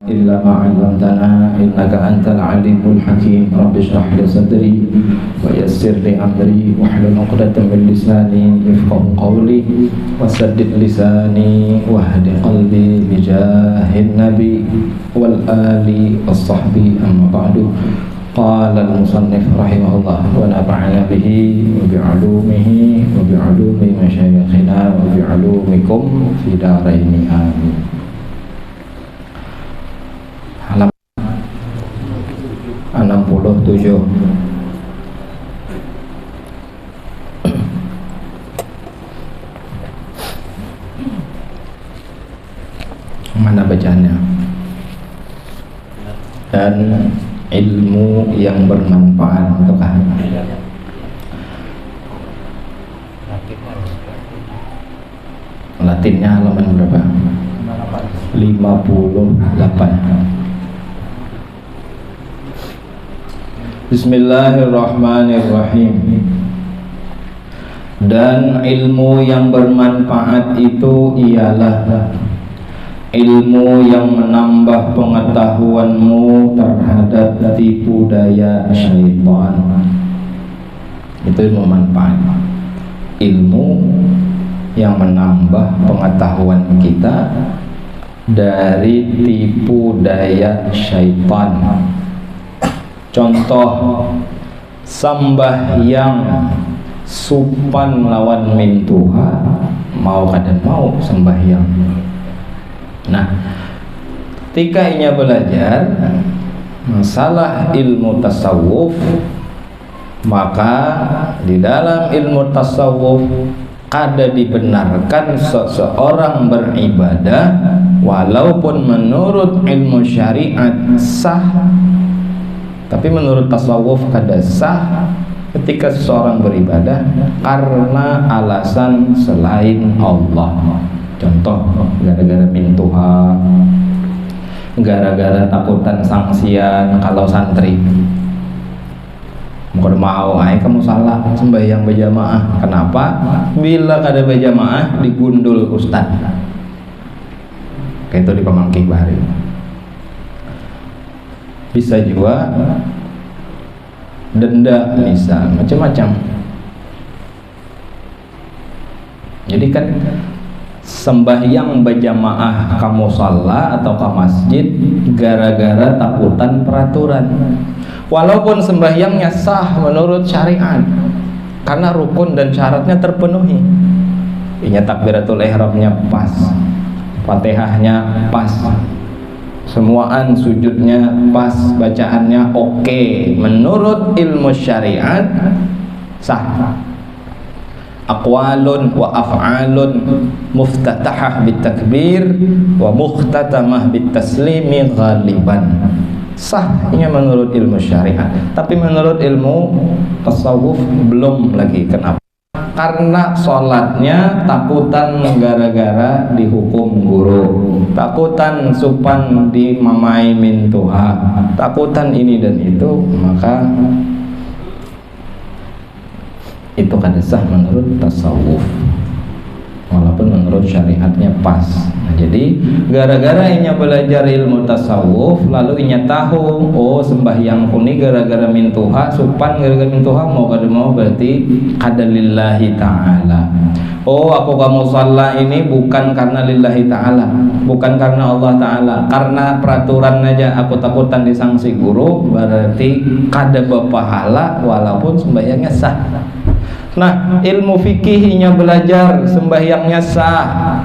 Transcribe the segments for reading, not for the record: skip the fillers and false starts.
إلا ما علمتنا إنك أنت العليم الحكيم رب اشرح لي صدري ويسر لي أمري واحلل عقدة من لساني يفقهوا قولي وسدد لساني واهد قلبي بجاه النبي والآل والصحب أما بعد قال المصنف رحمه الله ونفعنا به وبعلومه وبعلوم مشايخنا وبعلومكم في دارين آمين. Halaman 67. Mana bacaannya? Dan ilmu yang bermanfaat ataukah? Latinnya halaman berapa? 58. Bismillahirrahmanirrahim. Dan ilmu yang bermanfaat itu ialah ilmu yang menambah pengetahuanmu terhadap tipu daya syaitan. Itu ilmu manfaat. Ilmu yang menambah pengetahuan kita dari tipu daya syaitan. Contoh sembahyang supan lawan mintuha, mau kadang mau sembahyang. Nah, ketika inya belajar masalah ilmu tasawuf, maka di dalam ilmu tasawuf kada dibenarkan seseorang beribadah walaupun menurut ilmu syariat sah, tapi menurut tasawuf kada sah ketika seseorang beribadah karena alasan selain Allah. Contoh, gara-gara mintuha, gara-gara takutan sanksian kalau santri. Mau kamu salah sembahyang berjamaah. Kenapa? Bila kada berjamaah digundul ustaz. Kayak itu di Pamangkih Bahari. Bisa juga denda, misal macam-macam. Jadi kan sembahyang berjamaah kamu salah atau ke masjid gara-gara takutan peraturan, walaupun sembahyangnya sah menurut syariat karena rukun dan syaratnya terpenuhi. Inya takbiratul ihramnya pas, Fatihahnya pas, semuaan sujudnya pas, bacaannya oke, menurut ilmu syariat sah. Aqwalun wa af'alun muftatahah bitakbir wa mukhtatamah bitaslimi ghaliban sah, ini menurut ilmu syariat. Tapi menurut ilmu tasawuf belum lagi. Kenapa? Karena sholatnya takutan gara-gara dihukum guru, takutan supan dimamai mintuha, takutan ini dan itu, maka itu kada sah menurut tasawuf walaupun menurut syariatnya pas. Nah, jadi gara-gara inya belajar ilmu tasawuf lalu inya tahu, oh sembahyang kuni gara-gara mintuha, supan gara-gara mintuha, mau kada mau berarti kada lillahi ta'ala. Oh aku kamu salah ini bukan karena lillahi ta'ala, bukan karena Allah ta'ala, karena peraturan aja aku takutan disangsi guru, berarti kada berpahala walaupun sembahyangnya sah. Nah, ilmu fikih inya belajar sembahyangnya sah.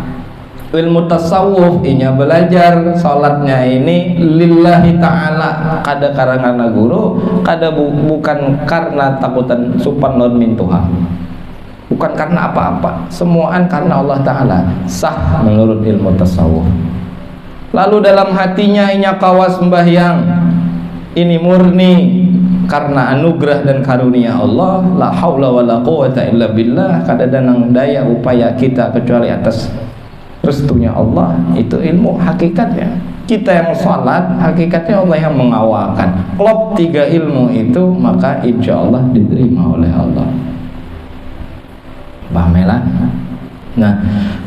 Ilmu tasawuf inya belajar salatnya ini lillahi ta'ala, kada karena guru, kada bukan karena takutan supan non mintuha, bukan karena apa-apa, semuaan karena Allah ta'ala, sah menurut ilmu tasawuf. Lalu dalam hatinya inya kawas sembahyang ini murni karena anugerah dan karunia Allah, la haula wala quwata illa billah, kada danang daya upaya kita kecuali atas restunya Allah. Itu ilmu hakikatnya. Kita yang salat hakikatnya Allah yang mengawalkan. Klop tiga ilmu itu, maka insya Allah diterima oleh Allah. Pahamelah. Nah,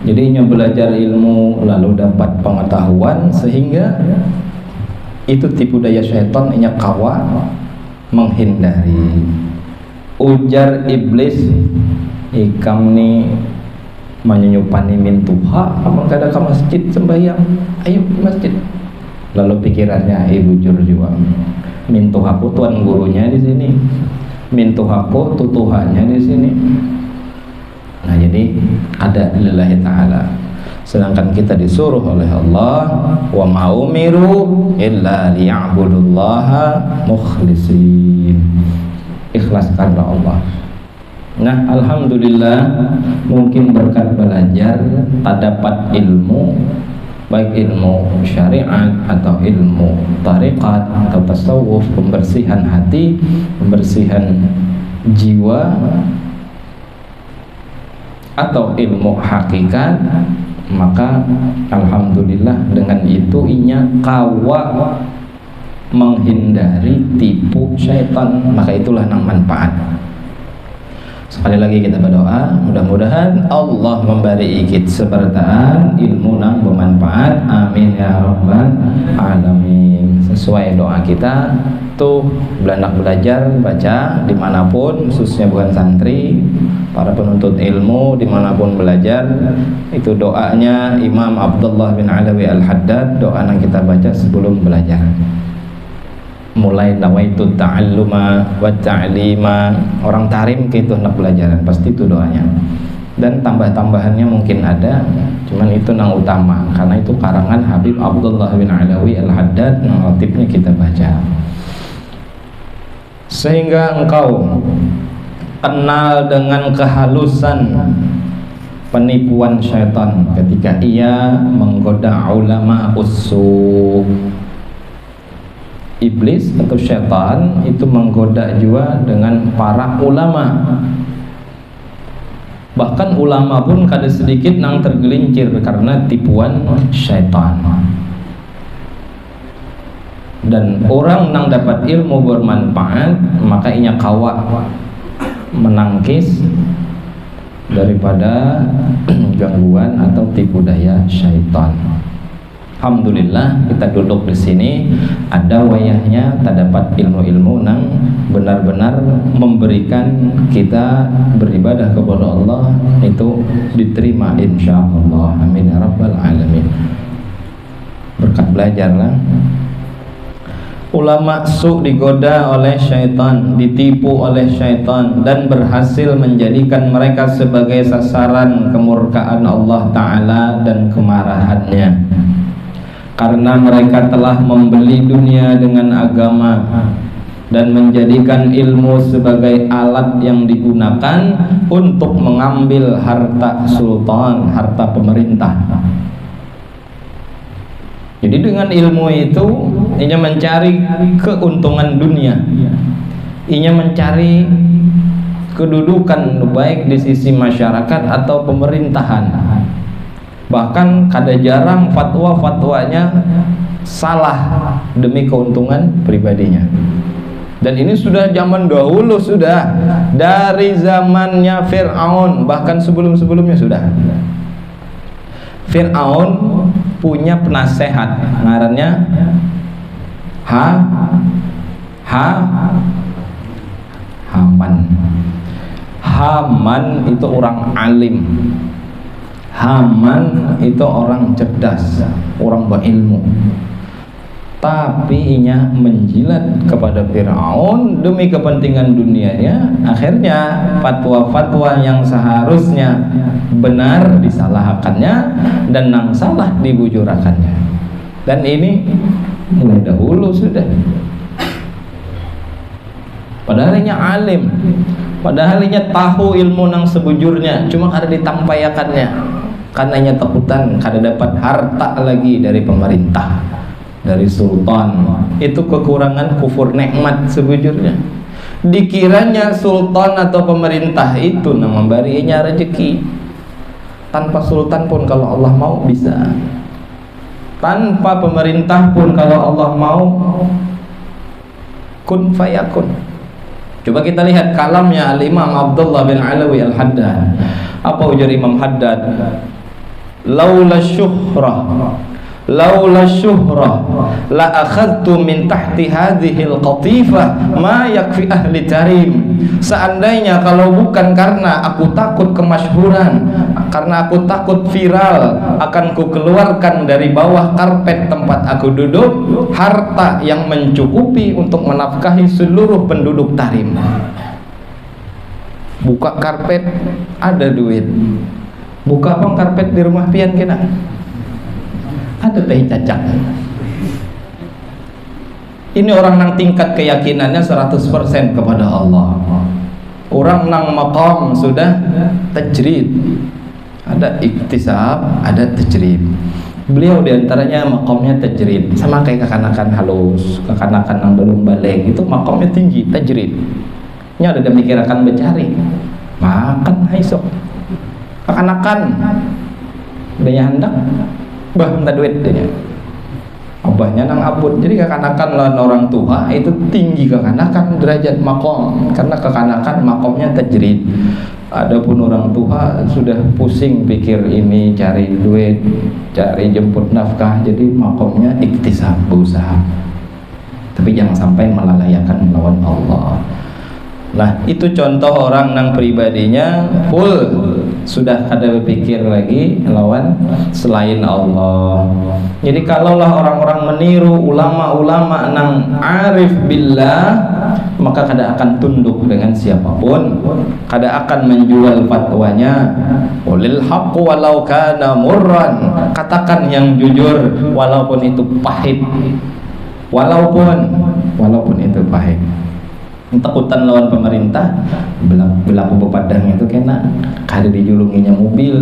jadinya belajar ilmu lalu dapat pengetahuan sehingga Itu tipu daya syaitan inya kawa menghindari. Ujar iblis, ikam ni menyunyupani min tuha, amal kada ke masjid sembahyang, ayo ke masjid. Lalu pikirannya ibu jur juga, min tuhaku tuan gurunya di sini, min tuhaku tutuhannya di sini. Nah jadi ada lillahi ta'ala, sedangkan kita disuruh oleh Allah, wa ma umiru illa liya'budullaha mukhlisin, ikhlas karena Allah. Nah alhamdulillah, mungkin berkat belajar tak dapat ilmu, baik ilmu syariat atau ilmu tariqat atau tasawuf, pembersihan hati, pembersihan jiwa, atau ilmu hakikat, maka alhamdulillah dengan itu inya kawa menghindari tipu syaitan, maka itulah nang manfaat. Sekali lagi kita berdoa, mudah-mudahan Allah memberi ikit sebertaan ilmu nang bermanfaat, amin ya rabbal alamin. Sesuai doa kita tuh, belajar baca dimanapun, khususnya bukan santri, para penuntut ilmu dimanapun belajar, itu doanya Imam Abdullah bin Alawi Al-Haddad, doa yang kita baca sebelum belajar. Mulai nawaitu ta'alluma wa ta'lima, orang tarim gitu nak pelajaran, pasti itu doanya. Dan tambah-tambahannya mungkin ada, cuman itu yang utama karena itu karangan Habib Abdullah bin Alawi Al-Haddad, yang aktifnya kita baca. Sehingga engkau kenal dengan kehalusan penipuan syaitan ketika ia menggoda ulama usul. Iblis atau syaitan itu menggoda juga dengan para ulama. Bahkan ulama pun kada sedikit nang tergelincir karena tipuan syaitan. Dan orang nang dapat ilmu bermanfaat, maka inya kawa menangkis daripada gangguan atau tipu daya syaitan. Alhamdulillah kita duduk di sini ada wayahnya terdapat ilmu-ilmu nang benar-benar memberikan kita beribadah kepada Allah itu diterima insyaallah, amin ya rabbal alamin. Berkat belajarlah. Ulama su digoda oleh syaitan, ditipu oleh syaitan, dan berhasil menjadikan mereka sebagai sasaran kemurkaan Allah Ta'ala dan kemarahannya. Karena mereka telah membeli dunia dengan agama dan menjadikan ilmu sebagai alat yang digunakan untuk mengambil harta sultan, harta pemerintah. Jadi dengan ilmu itu ia mencari keuntungan dunia, ia mencari kedudukan baik di sisi masyarakat atau pemerintahan. Bahkan kada jarang fatwa-fatwanya salah demi keuntungan pribadinya. Dan ini sudah zaman dahulu, sudah dari zamannya Fir'aun, bahkan sebelum-sebelumnya sudah. Fir'aun punya penasehat ngarannya Haman. Haman itu orang alim. Haman itu orang cerdas, orang berilmu. Tapi inya menjilat kepada Fir'aun demi kepentingan dunianya. Akhirnya fatwa-fatwa yang seharusnya benar disalahkannya dan yang salah dibujurakannya. Dan ini mulai dahulu sudah. Padahal inya alim, padahal inya tahu ilmu nang sebujurnya, cuma kada ditampayakannya. Karena inya takutan kada dapat harta lagi dari pemerintah, dari sultan. Itu kekurangan kufur nikmat sebujurnya. Dikiranya sultan atau pemerintah itu nang memberinya rezeki. Tanpa sultan pun kalau Allah mau bisa. Tanpa pemerintah pun kalau Allah mau kun fayakun. Coba kita lihat kalamnya Al-Imam Abdullah bin Alawi Al-Haddad. Apa ujar Imam Haddad? Laula syuhrah laula syuhrah la akhadtu min tahti hadhil qatifah ma yakfi ahli tarim. Seandainya kalau bukan karena aku takut kemasyhuran, karena aku takut viral, akan ku keluarkan dari bawah karpet tempat aku duduk harta yang mencukupi untuk menafkahi seluruh penduduk Tarim. Buka karpet ada duit, buka bang karpet di rumah pian kena ada teh cacak. Ini orang nang tingkat keyakinannya 100% kepada Allah. Orang nang maqam sudah tajrid, ada iktisab, ada tajrid. Beliau diantaranya maqamnya tajrid, sama kayak kekanakan halus, kekanakan yang belum balik itu maqamnya tinggi, tajrid. Nya ada mikirakan becari, makan haisok, kekanakan, udah hendak, bah minta duit dia. Abahnya nang abut, jadi kekanakan lawan orang tua itu tinggi kekanakan derajat makom, karena kekanakan makomnya tajrid. Adapun orang tua sudah pusing pikir ini cari duit, cari jemput nafkah, jadi makomnya iktisab, berusaha. Tapi jangan sampai melalayakan melawan Allah. Nah itu contoh orang nang pribadinya full sudah ada berpikir lagi lawan selain Allah. Jadi kalaulah orang-orang meniru ulama-ulama nang arif billah, maka kada akan tunduk dengan siapapun, kada akan menjual fatwanya. Qulil haqqu walau kana murran, katakan yang jujur walaupun itu pahit, walaupun itu pahit. Takutan lawan pemerintah berlaku bepadang itu kena kada dijulunginya mobil,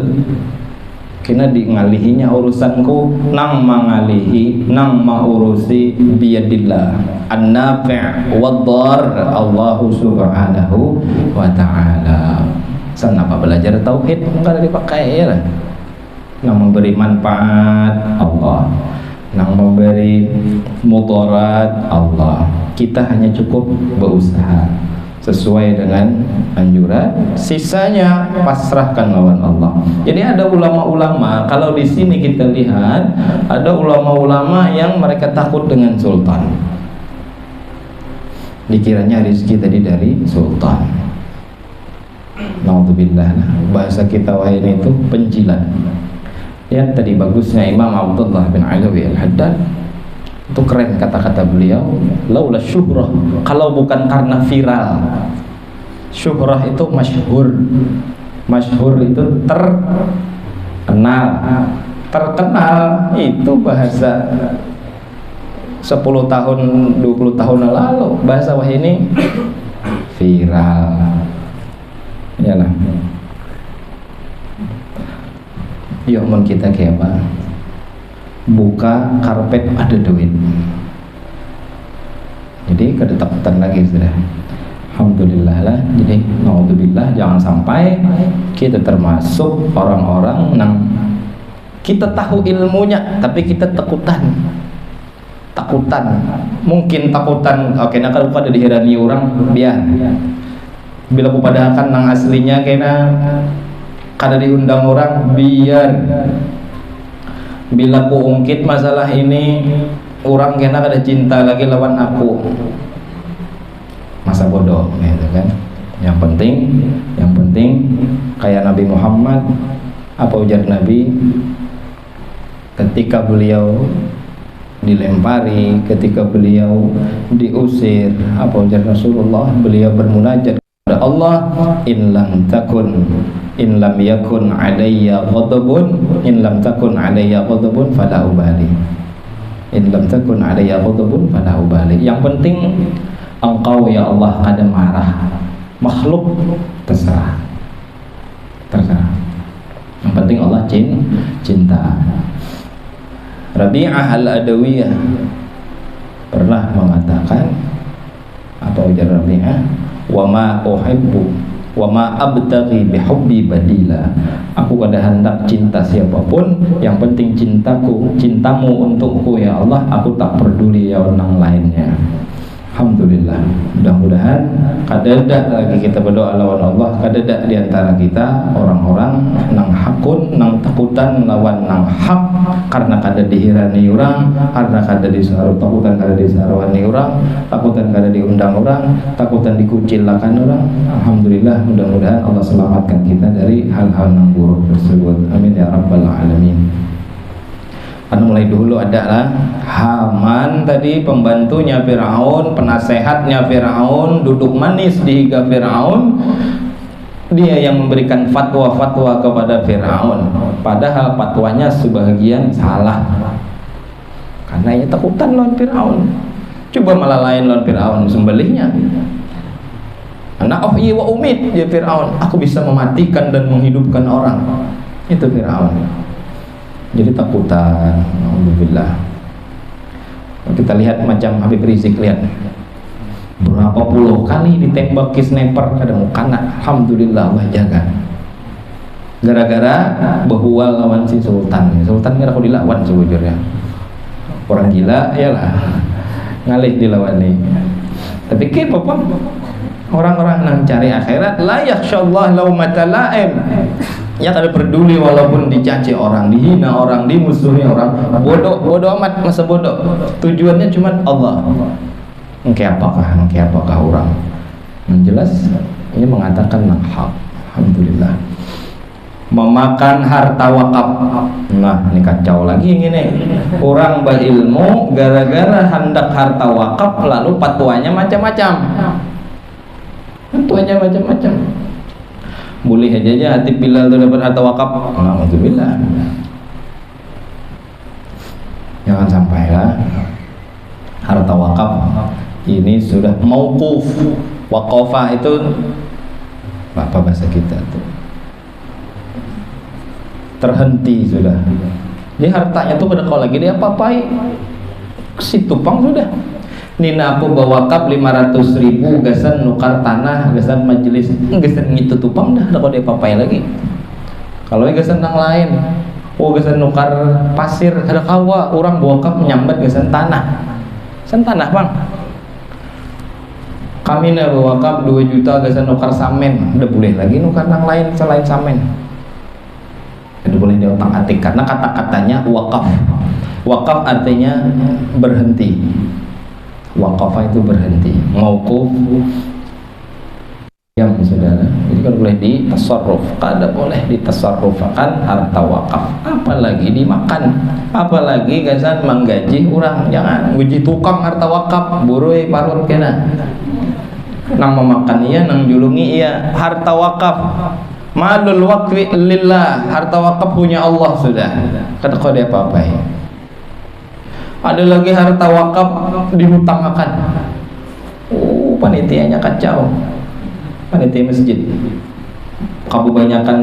kena ngalihinya urusanku, nang mangalihi nang maurusi biyadillah an-nafi' wad-dhar Allahu subhanahu wa ta'ala. Kenapa belajar tauhid kada dipakai ya, nang memberi manfaat Allah, nang memberi mudarat Allah. Kita hanya cukup berusaha sesuai dengan anjuran, sisanya pasrahkan lawan Allah. Jadi ada ulama-ulama, kalau di sini kita lihat ada ulama-ulama yang mereka takut dengan sultan. Dikiranya rezeki tadi dari sultan. Naudzubillah, bahasa kita lain itu penjilat. Ya tadi bagusnya Imam Abdullah bin Alawi Al-Haddad. Itu keren kata-kata beliau, laula syuhrah, kalau bukan karena viral. Syuhrah itu masyhur, masyhur itu terkenal, terkenal itu bahasa 10 tahun 20 tahun lalu, bahasa wah ini viral. Iyalah. Yuk mun kita kayak apa? Buka karpet ada duit, jadi kedetakutan lagi sudah. Alhamdulillah lah. Jadi naudzubillah, jangan sampai kita termasuk orang-orang yang kita tahu ilmunya tapi kita takutan. Mungkin takutan oke nak kalau pada dihirani orang biar bila ku pada akan nang aslinya kena kada diundang orang biar. Bila ku ungkit masalah ini, orang kena kada cinta lagi lawan aku, masa bodoh gitu kan. Yang penting kayak Nabi Muhammad, apa ujar Nabi ketika beliau dilempari, ketika beliau diusir, apa ujar Rasulullah? Beliau bermunajat kepada Allah, in lam yakun alayya ghadabun, in lam takun alayya ghadabun fala ubali. In lam takun alayya ghadabun fala ubali. Yang penting engkau ya Allah kada marah, makhluk terserah. Yang penting Allah cinta. Rabi'ah al-Adawiyah pernah mengatakan, apa ujar Rabi'ah? Wa ma uhibbu wa ma abtaghi bihubbi badila. Aku kada hendak cinta siapapun, yang penting cintamu untukku ya Allah, aku tak peduli yang lainnya. Alhamdulillah, mudah-mudahan kadada lagi kita berdoa lawan Allah, kadada di antara kita orang-orang nang hakun, nang takutan lawan nang hak, karena kada dihirani orang, karena kada disaru takutan, kada disarwani orang, takutan kada diundang orang, takutan dikucilkan orang. Alhamdulillah, mudah-mudahan Allah selamatkan kita dari hal-hal yang buruk tersebut. Amin ya rabbal alamin. Kan mulai dulu adalah Haman tadi, pembantunya Firaun, penasehatnya Firaun, duduk manis di higa Firaun. Dia yang memberikan fatwa-fatwa kepada Firaun, padahal fatwanya sebagian salah, karena ia takutan lawan Firaun. Coba malah lain lawan Firaun, sembelihnya anak iya wa umid, ya Firaun, aku bisa mematikan dan menghidupkan orang. Itu Firaun. Jadi takutan. Alhamdulillah. Kita lihat macam Habib Rizik, lihat berapa puluh kali ditembak ke sniper kada mau kena. Alhamdulillah Allah jaga. Gara-gara behual lawan si Sultan. Sultan kira aku dilawan sejujurnya. Orang gila yalah. Ngalih dilawan nih. Tapi ke apa? Orang-orang yang cari akhirat la yakhsyallah laumata laim. Ya kada peduli walaupun dicaci orang, dihina orang, dimusuhi orang, bodoh amat, masa bodoh. Tujuannya cuma Allah. Engke apakah orang? Yang jelas ini mengatakan hak. Alhamdulillah. Memakan harta wakaf. Nah, ini kacau lagi ini. Orang berilmu gara-gara hendak harta wakaf lalu fatwanya macam-macam. Fatwanya macam-macam. Boleh aja hati Bilal itu dapat harta wakaf. Alhamdulillah. Jangan sampai lah harta wakaf ini sudah mauquf. Waqafah itu apa bahasa kita tuh? Terhenti sudah. Jadi hartanya tuh kada kau lagi dia apa-apai. Si tupang sudah. Nina aku bawa kap 500.000 gasan nukar tanah, gasan majelis, gasan gitu tupang dah, kalau dia papai lagi. Kalau gasan yang lain, gasan nukar pasir, ada kawa, orang bawa kap menyambat gasan tanah, bang. Kami na bawa kap 2 juta gasan nukar samen, udah boleh lagi nukar yang lain selain samen. Udah boleh di otak atik karena kata-katanya wakaf. Wakaf artinya berhenti. Waqafah itu berhenti, mauquf yang saudara. Jadi kan boleh ditasarruf, kada boleh ditasarrufkan harta wakaf, apalagi dimakan, apalagi gasan menggaji orang. Jangan gaji tukang harta wakaf, burui parut kena nang memakan iya, nang julungi iya. Harta wakaf malul waqfi lillah, harta wakaf punya Allah sudah, kada kau dia apa-apa ya. Ada lagi harta wakaf dihutangkan. Panitianya kacau. Panitia masjid. Kebanyakan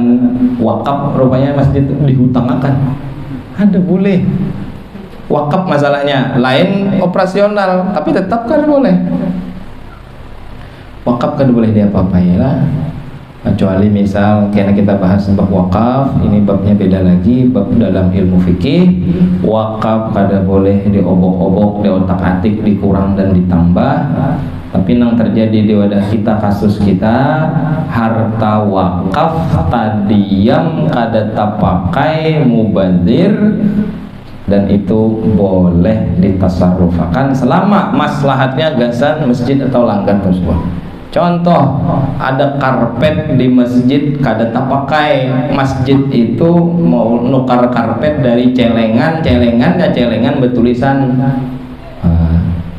wakaf rupanya masjid dihutangkan. Ada boleh. Wakaf masalahnya lain operasional, tapi tetap kan boleh. Wakaf kan boleh dia apa-apain lah. Kecuali misal karena kita bahas bab wakaf, ini babnya beda lagi, bab dalam ilmu fikih. Wakaf kada boleh diobok-obok, diotak-atik, dikurang dan ditambah. Tapi yang terjadi di wadah kita, kasus kita, harta wakaf tadi yang kada tapakai mubazir, dan itu boleh ditasarrufakan selama maslahatnya gasan masjid atau langgar tersebut. Contoh, ada karpet di masjid kada tapakai, masjid itu mau nukar karpet dari celengan bertulisan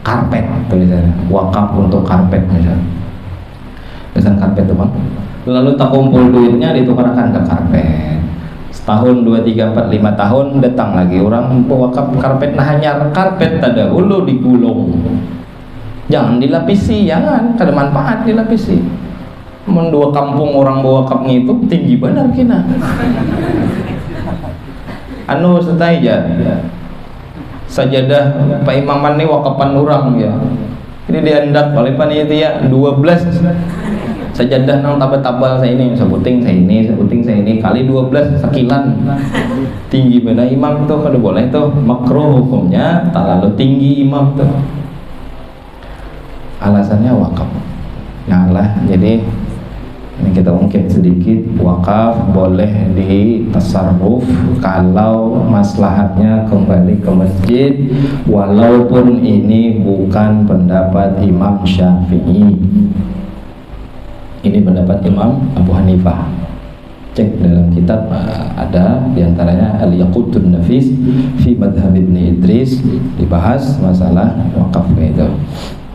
karpet, tulisannya wakaf untuk karpet misalnya, tulisan karpet tuh bang. Lalu tak kumpul duitnya ditukarkan ke karpet. Setahun, 2, 3, 4, 5 tahun datang lagi orang wakaf karpet, nah hanya karpet tada ulu digulung. Jangan dilapisi, jangan, kada manfaat dilapisi. Dua kampung orang bawa kap itu tinggi benar kina. Anu setai aja. Sajadah Pak Imaman ini wakapan orang ya. Ini diandak oleh panitia 12 sajadah nang tabal-tabal saya ini, sebuting saya ini kali 12 sekilan. Tinggi benar imam tuh, kada boleh tuh, makruh hukumnya, tak lalu tinggi imam tuh. alasannya wakaf. Janganlah. Jadi ini kita ungkit sedikit, wakaf boleh ditasarruf kalau maslahatnya kembali ke masjid, walaupun ini bukan pendapat Imam Syafi'i. Ini pendapat Imam Abu Hanifah. Cek dalam kitab ada diantaranya Al-Yaqutun Nafis fi Madhab Ibn Idris, dibahas masalah wakaf itu.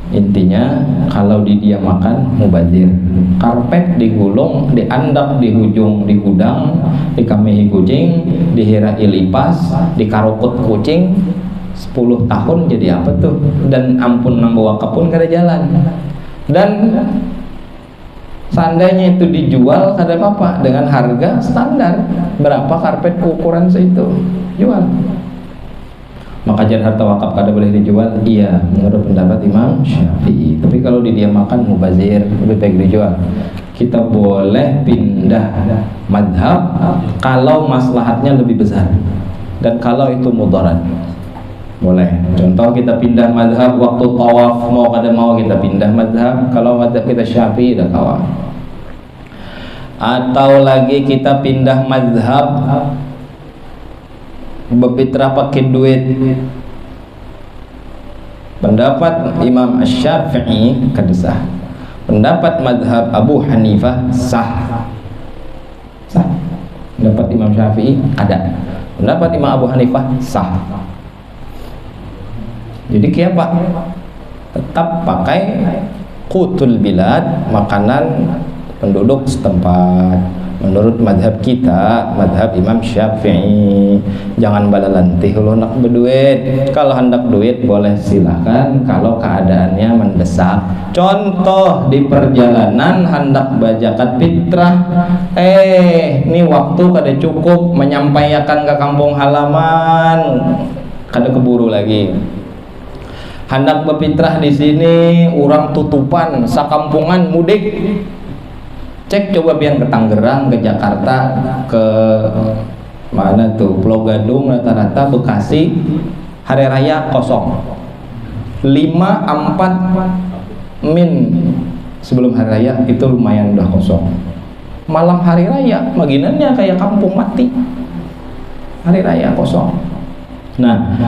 Intinya kalau didiamakan mubazir. Karpet digulung, diandak di ujung, di gudang, dikamihi kucing, dihirai lipas, dikarukut kucing 10 tahun jadi apa tuh? Dan ampun nambah wakaf pun kada jalan. Dan seandainya itu dijual kada apa dengan harga standar, berapa karpet ukuran segitu jual. Maka jar harta wakaf kada boleh dijual? Iya, menurut pendapat Imam Syafi'i. Tapi kalau didiamakan mubazir, lebih baik dijual. Kita boleh pindah madhab kalau maslahatnya lebih besar dan kalau itu mudarat. Boleh. Contoh kita pindah madhab waktu tawaf, mau kada mau kita pindah madhab. Kalau madhab kita Syafi'i dah kawan. Atau lagi kita pindah madhab berfitrah pakai duit. Pendapat Imam Syafi'i kada sah. Pendapat madhab Abu Hanifah sah. Sah. Pendapat Imam Syafi'i ada. Pendapat Imam Abu Hanifah sah. Jadi kayak Pak, tetap pakai qutul bilad, makanan penduduk setempat. Menurut madhab kita, madhab Imam Syafi'i, jangan bala lantih lo nak berduit. Kalau hendak duit boleh silakan, kalau keadaannya mendesak. Contoh di perjalanan hendak bajakat fitrah, ini waktu kada cukup menyampaikan ke kampung halaman, kada keburu lagi. Hendak berfitrah di sini, orang tutupan, sakampungan mudik. Cek coba biar ke Tangerang, ke Jakarta, ke mana tuh, Pulau Gadung, rata-rata Bekasi, hari raya kosong. 5-4 min sebelum hari raya itu lumayan udah kosong. Malam hari raya, maginannya kayak kampung mati. Hari raya kosong. Nah,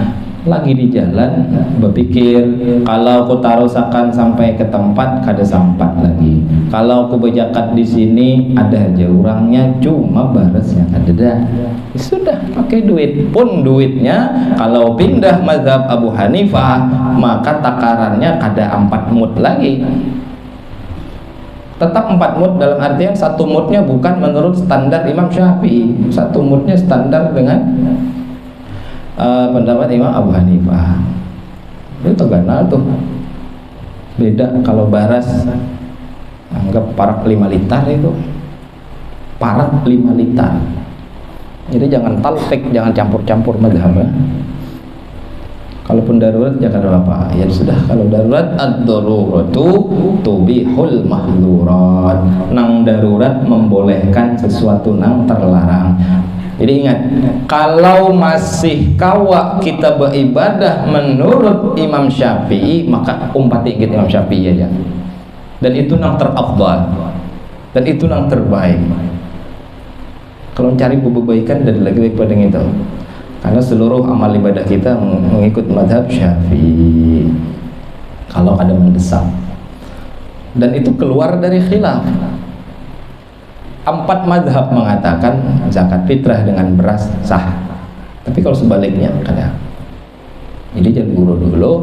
lagi di jalan berpikir kalau aku tarusakan sampai ke tempat kada sampat lagi. Kalau aku berjakat di sini ada aja orangnya cuma baresnya kada dah. Sudah pakai duit pun duitnya kalau pindah mazhab Abu Hanifah maka takarannya kada 4 mud lagi. Tetap 4 mud dalam artian 1 mudnya bukan menurut standar Imam Syafi'i. 1 mudnya standar dengan pendapat Imam Abu Hanifah. Itu terganal tuh. Beda kalau baras anggap parak 5 liter itu. Parak 5 liter. Jadi jangan talfik, jangan campur-campur madhab ya. Kalaupun darurat jangan apa-apa. Ya sudah, kalau darurat ad-daruratu tubihul mahdzurat. Nang darurat membolehkan sesuatu nang terlarang. Jadi ingat, kalau masih kawa kita beribadah menurut Imam Syafi'i, maka umpati ikut Imam Syafi'i aja. Dan itu yang terafdal. Dan itu yang terbaik. Kalau cari kebaikan dan lagi baik pada itu. Karena seluruh amal ibadah kita mengikut mazhab Syafi'i. Kalau ada mendesak. Dan itu keluar dari khilaf. 4 mazhab mengatakan zakat fitrah dengan beras sah. Tapi kalau sebaliknya kada. Jadi jangan buru dulu,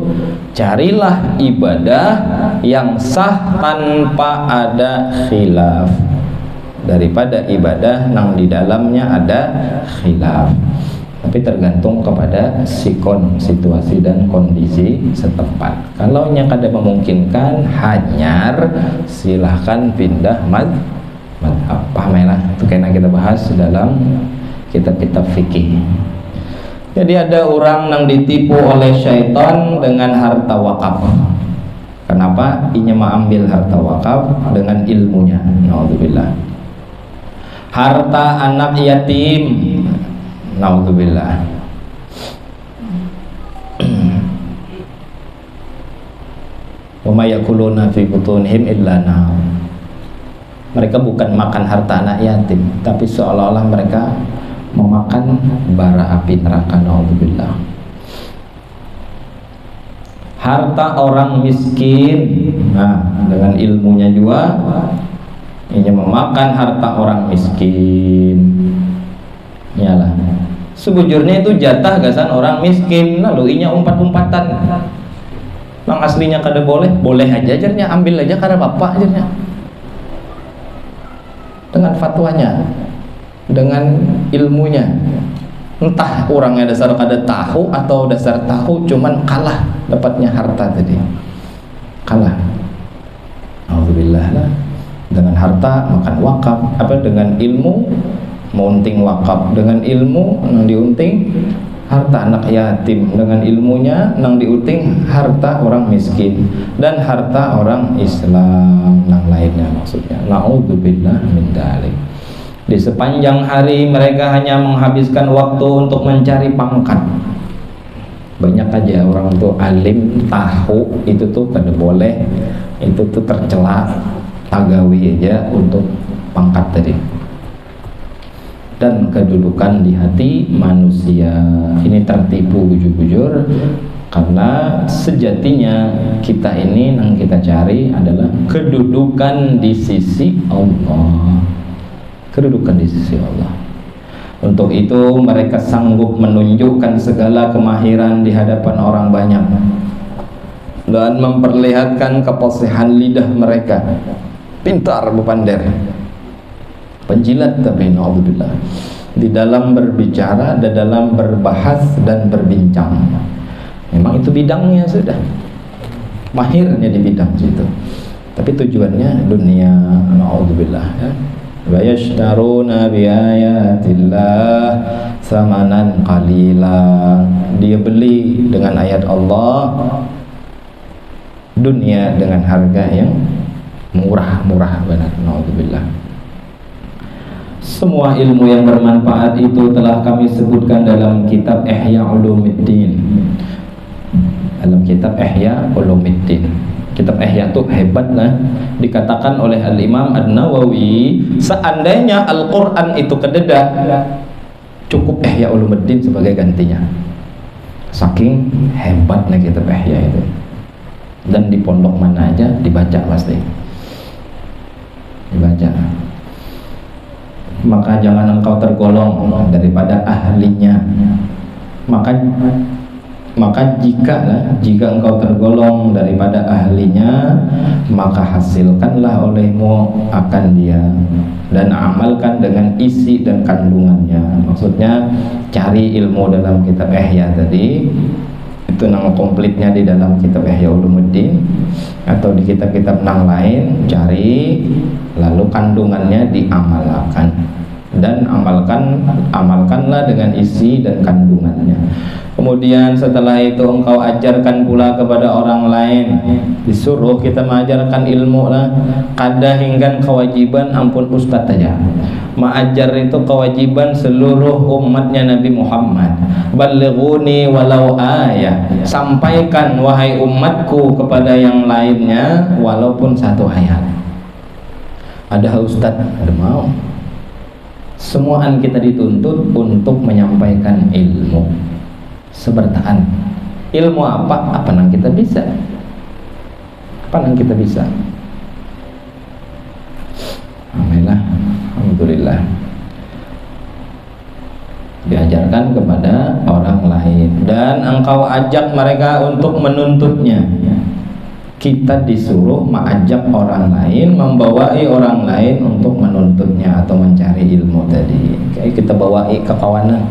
carilah ibadah yang sah tanpa ada khilaf daripada ibadah yang di dalamnya ada khilaf. Tapi tergantung kepada sikon, situasi dan kondisi setempat. Kalau nya kada memungkinkan hanyar, silahkan pindah madhab. Pahamilah, itu kena kita bahas dalam kitab-kitab fikih. Jadi ada orang yang ditipu oleh syaitan dengan harta wakaf. Kenapa? Inya mengambil harta wakaf dengan ilmunya. Naudzubillah. Harta anak yatim. Naudzubillah. Wa ma yakuluna fi butunihim illa nar. Mereka bukan makan harta anak yatim, tapi seolah-olah mereka memakan bara api neraka. Naudzubillah. Harta orang miskin, nah dengan ilmunya juga ini memakan harta orang miskin. Nyalah. Sebujurnya itu jatah gasan orang miskin, lalu inya umpat-umpatan. Nang aslinya kada boleh, boleh aja ajarnya, ambil aja karena bapak ajarnya. Dengan fatwanya, dengan ilmunya. Entah orangnya dasar kada tahu atau dasar tahu cuman kalah dapatnya harta tadi. Kalah. Alhamdulillah lah. Dengan harta makan wakaf, apa dengan ilmu munting wakaf, dengan ilmu nang diunting harta anak yatim, dengan ilmunya nang diunting harta orang miskin dan harta orang Islam nang lainnya maksudnya. Naudzubillah min dzalik. Di sepanjang hari mereka hanya menghabiskan waktu untuk mencari pangkat. Banyak aja orang tuh alim tahu itu tuh kada boleh, itu tuh tercela, tagawi aja untuk pangkat tadi. Dan kedudukan di hati manusia ini tertipu bujur-bujur, karena sejatinya kita ini yang kita cari adalah kedudukan di sisi Allah. Kedudukan di sisi Allah. Untuk itu mereka sanggup menunjukkan segala kemahiran di hadapan orang banyak dan memperlihatkan kepasihan lidah mereka. Pintar bepander, penjilat, tapi naudzubillah di dalam berbicara, di dalam berbahas dan berbincang. Memang itu bidangnya sudah, mahirnya di bidang situ. Tapi tujuannya dunia, naudzubillah ya. Wa yashtaruna bi ayatillah samanan qalila. Dia beli dengan ayat Allah dunia dengan harga yang murah-murah benar. Naudzubillah. Semua ilmu yang bermanfaat itu telah kami sebutkan dalam kitab Ihya Ulumuddin. Dalam kitab Ihya Ulumuddin. Kitab Ihya itu hebat lah. Dikatakan oleh Al-Imam An-Nawawi, seandainya Al-Quran itu kededa, cukup Ihya Ulumuddin sebagai gantinya. Saking hebatnya kitab Ihya itu. Dan di pondok mana aja dibaca pasti. Dibaca. Maka jangan engkau tergolong daripada ahlinya. Maka jika engkau tergolong daripada ahlinya, maka hasilkanlah olehmu akan dia dan amalkan dengan isi dan kandungannya. Maksudnya cari ilmu dalam kitab Ihya tadi, itu nama komplitnya di dalam kitab Ihya Ulumuddin atau di kitab-kitab nang lain, cari lalu kandungannya diamalkan dan amalkanlah dengan isi dan kandungannya. Kemudian setelah itu engkau ajarkan pula kepada orang lain. Disuruh kita mengajarkan ilmu lah. Kada hingga kewajiban ampun ustadz aja. Mengajar itu kewajiban seluruh umatnya Nabi Muhammad. Balighuni walau ayat. Sampaikan wahai umatku kepada yang lainnya walaupun satu ayat. Ada ustadz, ada mau. Semuaan kita dituntut untuk menyampaikan ilmu. Sebertaan ilmu apa nang kita bisa, alhamdulillah diajarkan kepada orang lain dan engkau ajak mereka untuk menuntutnya. Kita disuruh mengajak orang lain, membawai orang lain untuk menuntutnya atau mencari ilmu tadi. Kayak kita bawai ke kawanan,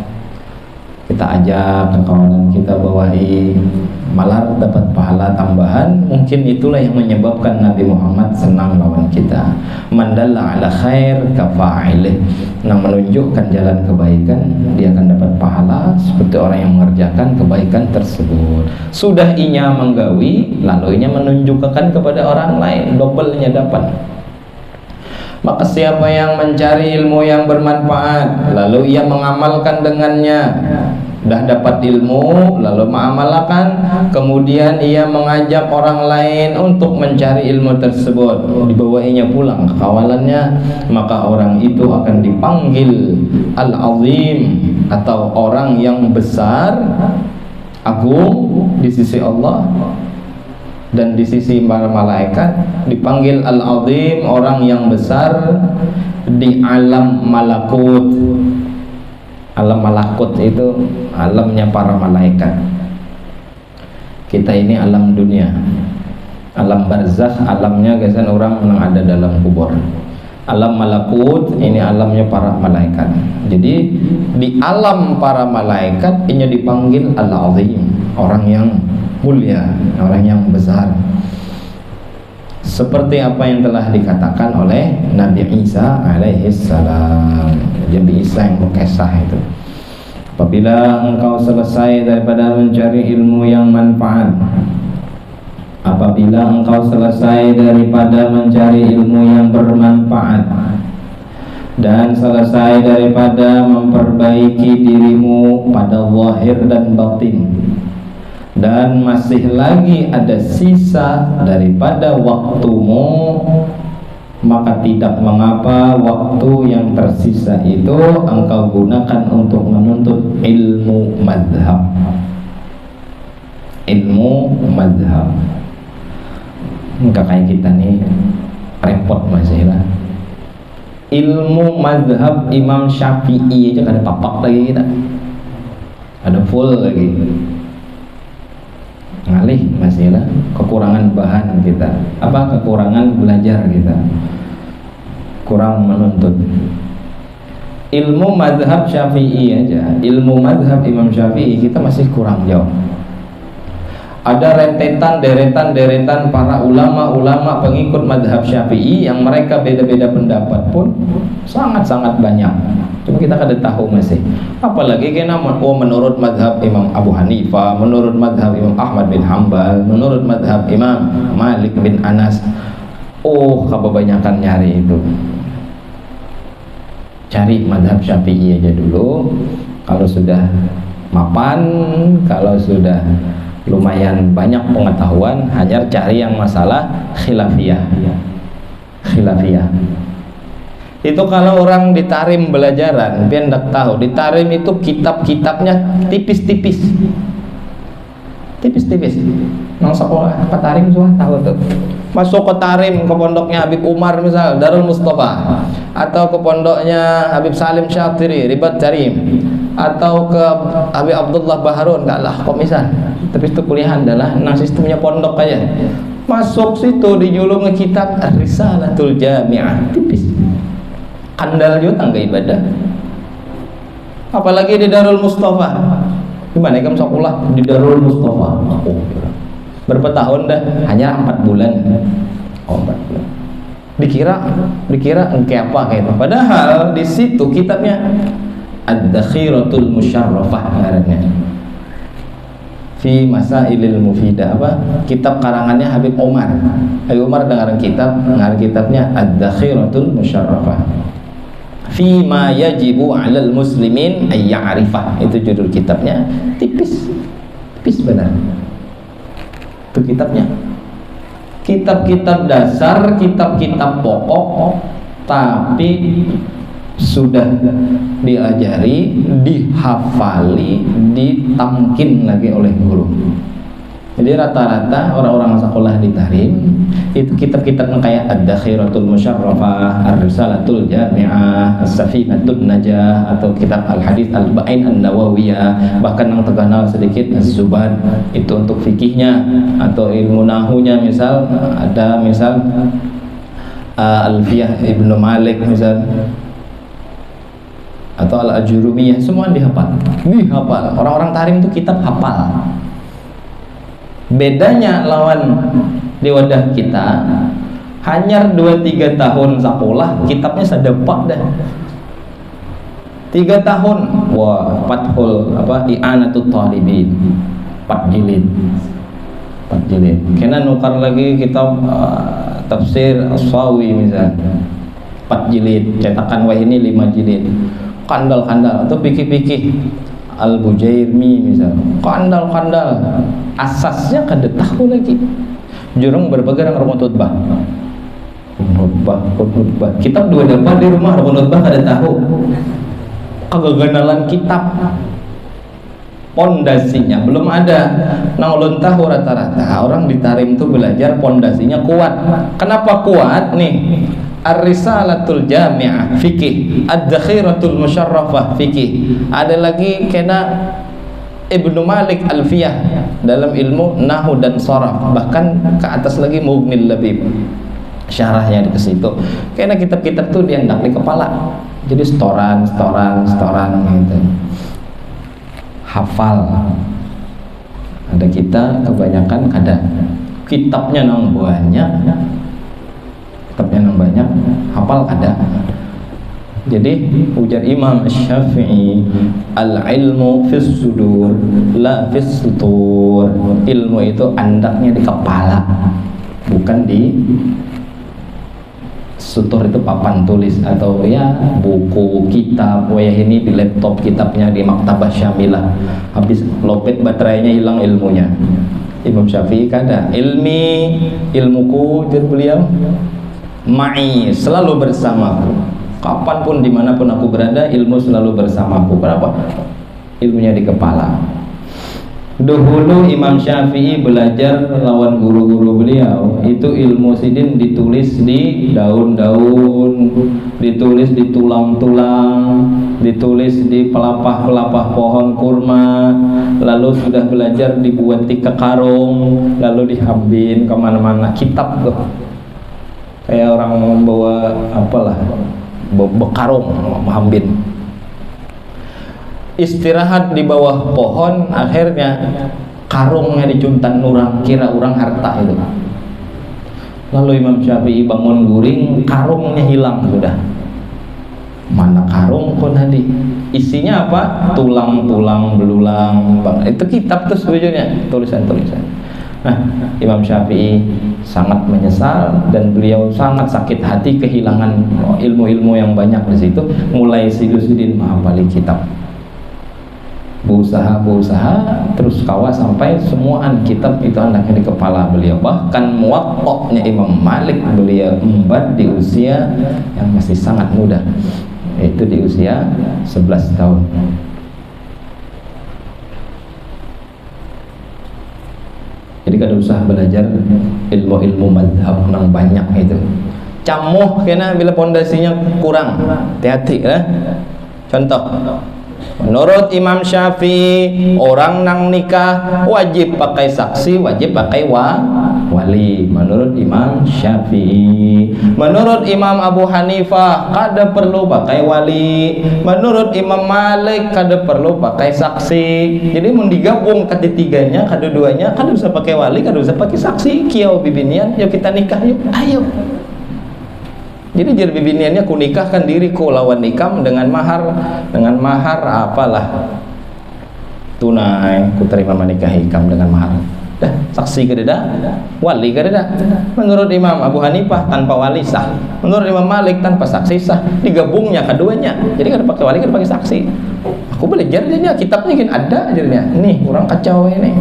kita ajak ke kawanan, kita bawai, malah dapat pahala tambahan. Mungkin itulah yang menyebabkan Nabi Muhammad senang lawan kita. Mandalla ala khair kafa'ilih, yang menunjukkan jalan kebaikan, dia akan dapat pahala seperti orang yang mengerjakan kebaikan tersebut. Sudah inya menggawi, lalu inya menunjukkan kepada orang lain, dobelnya dapat. Maka siapa yang mencari ilmu yang bermanfaat lalu ia mengamalkan dengannya, Dah dapat ilmu lalu mengamalkan, kemudian ia mengajak orang lain untuk mencari ilmu tersebut, dibawainya pulang ke kawalannya, maka orang itu akan dipanggil al-azim, atau orang yang besar, agung di sisi Allah dan di sisi para malaikat. Dipanggil al-azim, orang yang besar di alam malakut. Alam malakut itu alamnya para malaikat. Kita ini alam dunia. Alam barzakh, alamnya gesan orang yang ada dalam kubur. Alam malakut ini alamnya para malaikat. Jadi di alam para malaikat ini dipanggil al-azim, orang yang mulia, orang yang besar. Seperti apa yang telah dikatakan oleh Nabi Isa alaihissalam. Nabi Isa yang berkisah itu, apabila engkau selesai daripada mencari ilmu yang manfaat, apabila engkau selesai daripada mencari ilmu yang bermanfaat dan selesai daripada memperbaiki dirimu pada zahir dan batin, dan masih lagi ada sisa daripada waktumu, maka tidak mengapa waktu yang tersisa itu engkau gunakan untuk menuntut ilmu madhab. Ilmu madhab. Enggak kayak kita nih repot masih lah. Ilmu madhab Imam Syafi'i aja ada papak lagi kita, ada full lagi. Ngalih masih lah, kekurangan bahan kita, apa kekurangan belajar kita, kurang menuntut ilmu madhab Syafi'i aja. Ilmu madhab Imam Syafi'i kita masih kurang jauh. Ada rentetan deretan para ulama-ulama pengikut madhab Syafi'i yang mereka beda-beda pendapat pun sangat-sangat banyak. Cuma kita kada tahu masih. Apalagi kena menurut madhab Imam Abu Hanifah, menurut madhab Imam Ahmad bin Hanbal, menurut madhab Imam Malik bin Anas. Oh, kebanyakan nyari itu. Cari madhab Syafi'i aja dulu. Kalau sudah mapan, kalau sudah lumayan banyak pengetahuan, hanya cari yang masalah khilafiyah. Khilafiyah itu kalau orang di tarim belajaran, biar ndak tahu di tarim itu kitab-kitabnya tipis-tipis. Nang sekolah apa tarim semua tahu tuh. Masuk ke tarim ke pondoknya Habib Umar misal, Darul Mustafa, atau ke pondoknya Habib Salim Syatiri, Ribat Tarim, atau ke Habib Abdullah Baharun, enggak lah kok misal. Tapi itu kuliah adalah nang sistemnya pondok aja. Masuk situ dijulung ke kitab Ar-Risalatul Jami'ah, tipis. Kandal juga tangga ibadah. Apalagi di Darul Mustafa. Gimana kamu sekolah di Darul Mustafa? Oh, berapa tahun dah? Hanya 4 bulan. Oh, 4 bulan. Dikira engke apa kayak itu. Padahal di situ kitabnya Ad-Dakhiratul Musyarrafah ngarannya. Fi Masailil Mufidah, apa? Kitab karangannya Habib Umar. Habib Umar dengaran kitabnya Ad-Dakhiratul Musyarrafah. Fi ma yajibu 'alal muslimin ay ya'rifah. Itu judul kitabnya, tipis benar. Itu kitabnya. Kitab-kitab dasar, kitab-kitab pokok, tapi sudah diajari, dihafali, ditamkin lagi oleh guru. Jadi rata-rata orang-orang sekolah di tarim itu kitab-kitab yang kayak Ad-Dakhiratul Musyarrafah, Ar-Risalatul Jami'ah, As-Safinatun Najah, atau kitab Al-Hadits Al-Ba'in An-Nawawiyah, bahkan yang terkenal sedikit Az-Zubad itu untuk fikihnya, atau ilmu nahunya misal ada misal Alfiyah Ibnu Malik misal, atau Al-Ajurumiyah, semua dihafal. Orang-orang tarim itu kitab hafal. Bedanya lawan di wadah kita, hanya 2-3 tahun sekolah kitabnya sedepak dah. 3 tahun, wah, Fathul I'anatul Talibin 4 jilid. Kena nukar lagi kitab tafsir As-Sawi misalnya 4 jilid, cetakan wah ini 5 jilid. Kandal atau pikir-pikir Al-Bujairmi misalnya, kandal asasnya kada tahu lagi jurung berpegang khutbah kitab dua dapat di rumah khutbah kada tahu, kegagalan kitab pondasinya belum ada. Nah ulun tahu rata-rata orang di Tarim tuh belajar pondasinya kuat. Kenapa kuat nih? Ar-Risalatul Jami'ah fikih, Ad-Dakhiratul Musyarrafah fikih, ada lagi kena Ibnu Malik Alfiyah dalam ilmu nahwu dan sharaf, bahkan ke atas lagi Mughnil Labib syarahnya di situ. Kena kitab-kitab tuh diendak di kepala, jadi setoran gitu, hafal. Ada kita kebanyakan kada kitabnya nang banyak, hafal ada. Jadi ujar Imam Syafi'i, al-ilmu fis sudur la fis sutur. Ilmu itu andaknya di kepala, bukan di sutur. Itu papan tulis atau ya buku, kitab. Wah ini di laptop kitabnya di Maktabah Syamilah, habis lopet baterainya hilang ilmunya. Imam Syafi'i kada, ilmuku ujar beliau, ma'i, selalu bersamaku, kapanpun dimanapun aku berada, ilmu selalu bersamaku. Kenapa? Ilmunya di kepala. Dahulu Imam Syafi'i belajar lawan guru-guru beliau, itu ilmu sidin ditulis di daun-daun, ditulis di tulang-tulang, ditulis di pelapah-pelapah pohon kurma, lalu sudah belajar dibuat di karung, lalu dihambin kemana-mana. Kitab tuh kayak orang membawa apalah, bekarung, hambin. Istirahat di bawah pohon, akhirnya karungnya dicuntan orang, kira orang harta itu. Lalu Imam Syafi'i bangun guring, karungnya hilang sudah. Mana karung kok tadi? Isinya apa? Tulang-tulang belulang. Itu kitab tuh sebetulnya, tulisan-tulisan. Nah, Imam Syafi'i sangat menyesal dan beliau sangat sakit hati kehilangan ilmu-ilmu yang banyak di situ. Mulai sidin menghafali kitab, berusaha terus kawa sampai semuaan kitab itu andaknya di kepala beliau. Bahkan Muwatta'nya Imam Malik beliau embat di usia yang masih sangat muda, yaitu di usia 11 tahun. Jadi kada usah belajar ilmu-ilmu mazhab yang banyak itu. Camuh kena bila pondasinya kurang. Hati-hati lah. Contoh, menurut Imam Syafi'i, orang nang nikah wajib pakai saksi, wajib pakai wali. Menurut Imam Syafi'i. Menurut Imam Abu Hanifah, kada perlu pakai wali. Menurut Imam Malik, kada perlu pakai saksi. Jadi mau digabung ketiganya, kedua-duanya, kada usah pakai wali, kada usah pakai saksi. Kiau bibinian, yuk kita nikah yuk, ayo. Jadi jar bibiniannya ku nikahkan diriku lawan nikam dengan mahar apalah tunai, ku terima menikahi ikam dengan mahar. Dah, saksi kededa, wali kededa. Menurut Imam Abu Hanifah tanpa wali sah. Menurut Imam Malik tanpa saksi sah. Digabungnya keduanya. Jadi kada pakai wali, kada pakai saksi. Aku belajar jadinya kitabnya kan ada jadinya. Nih, orang kacau ini.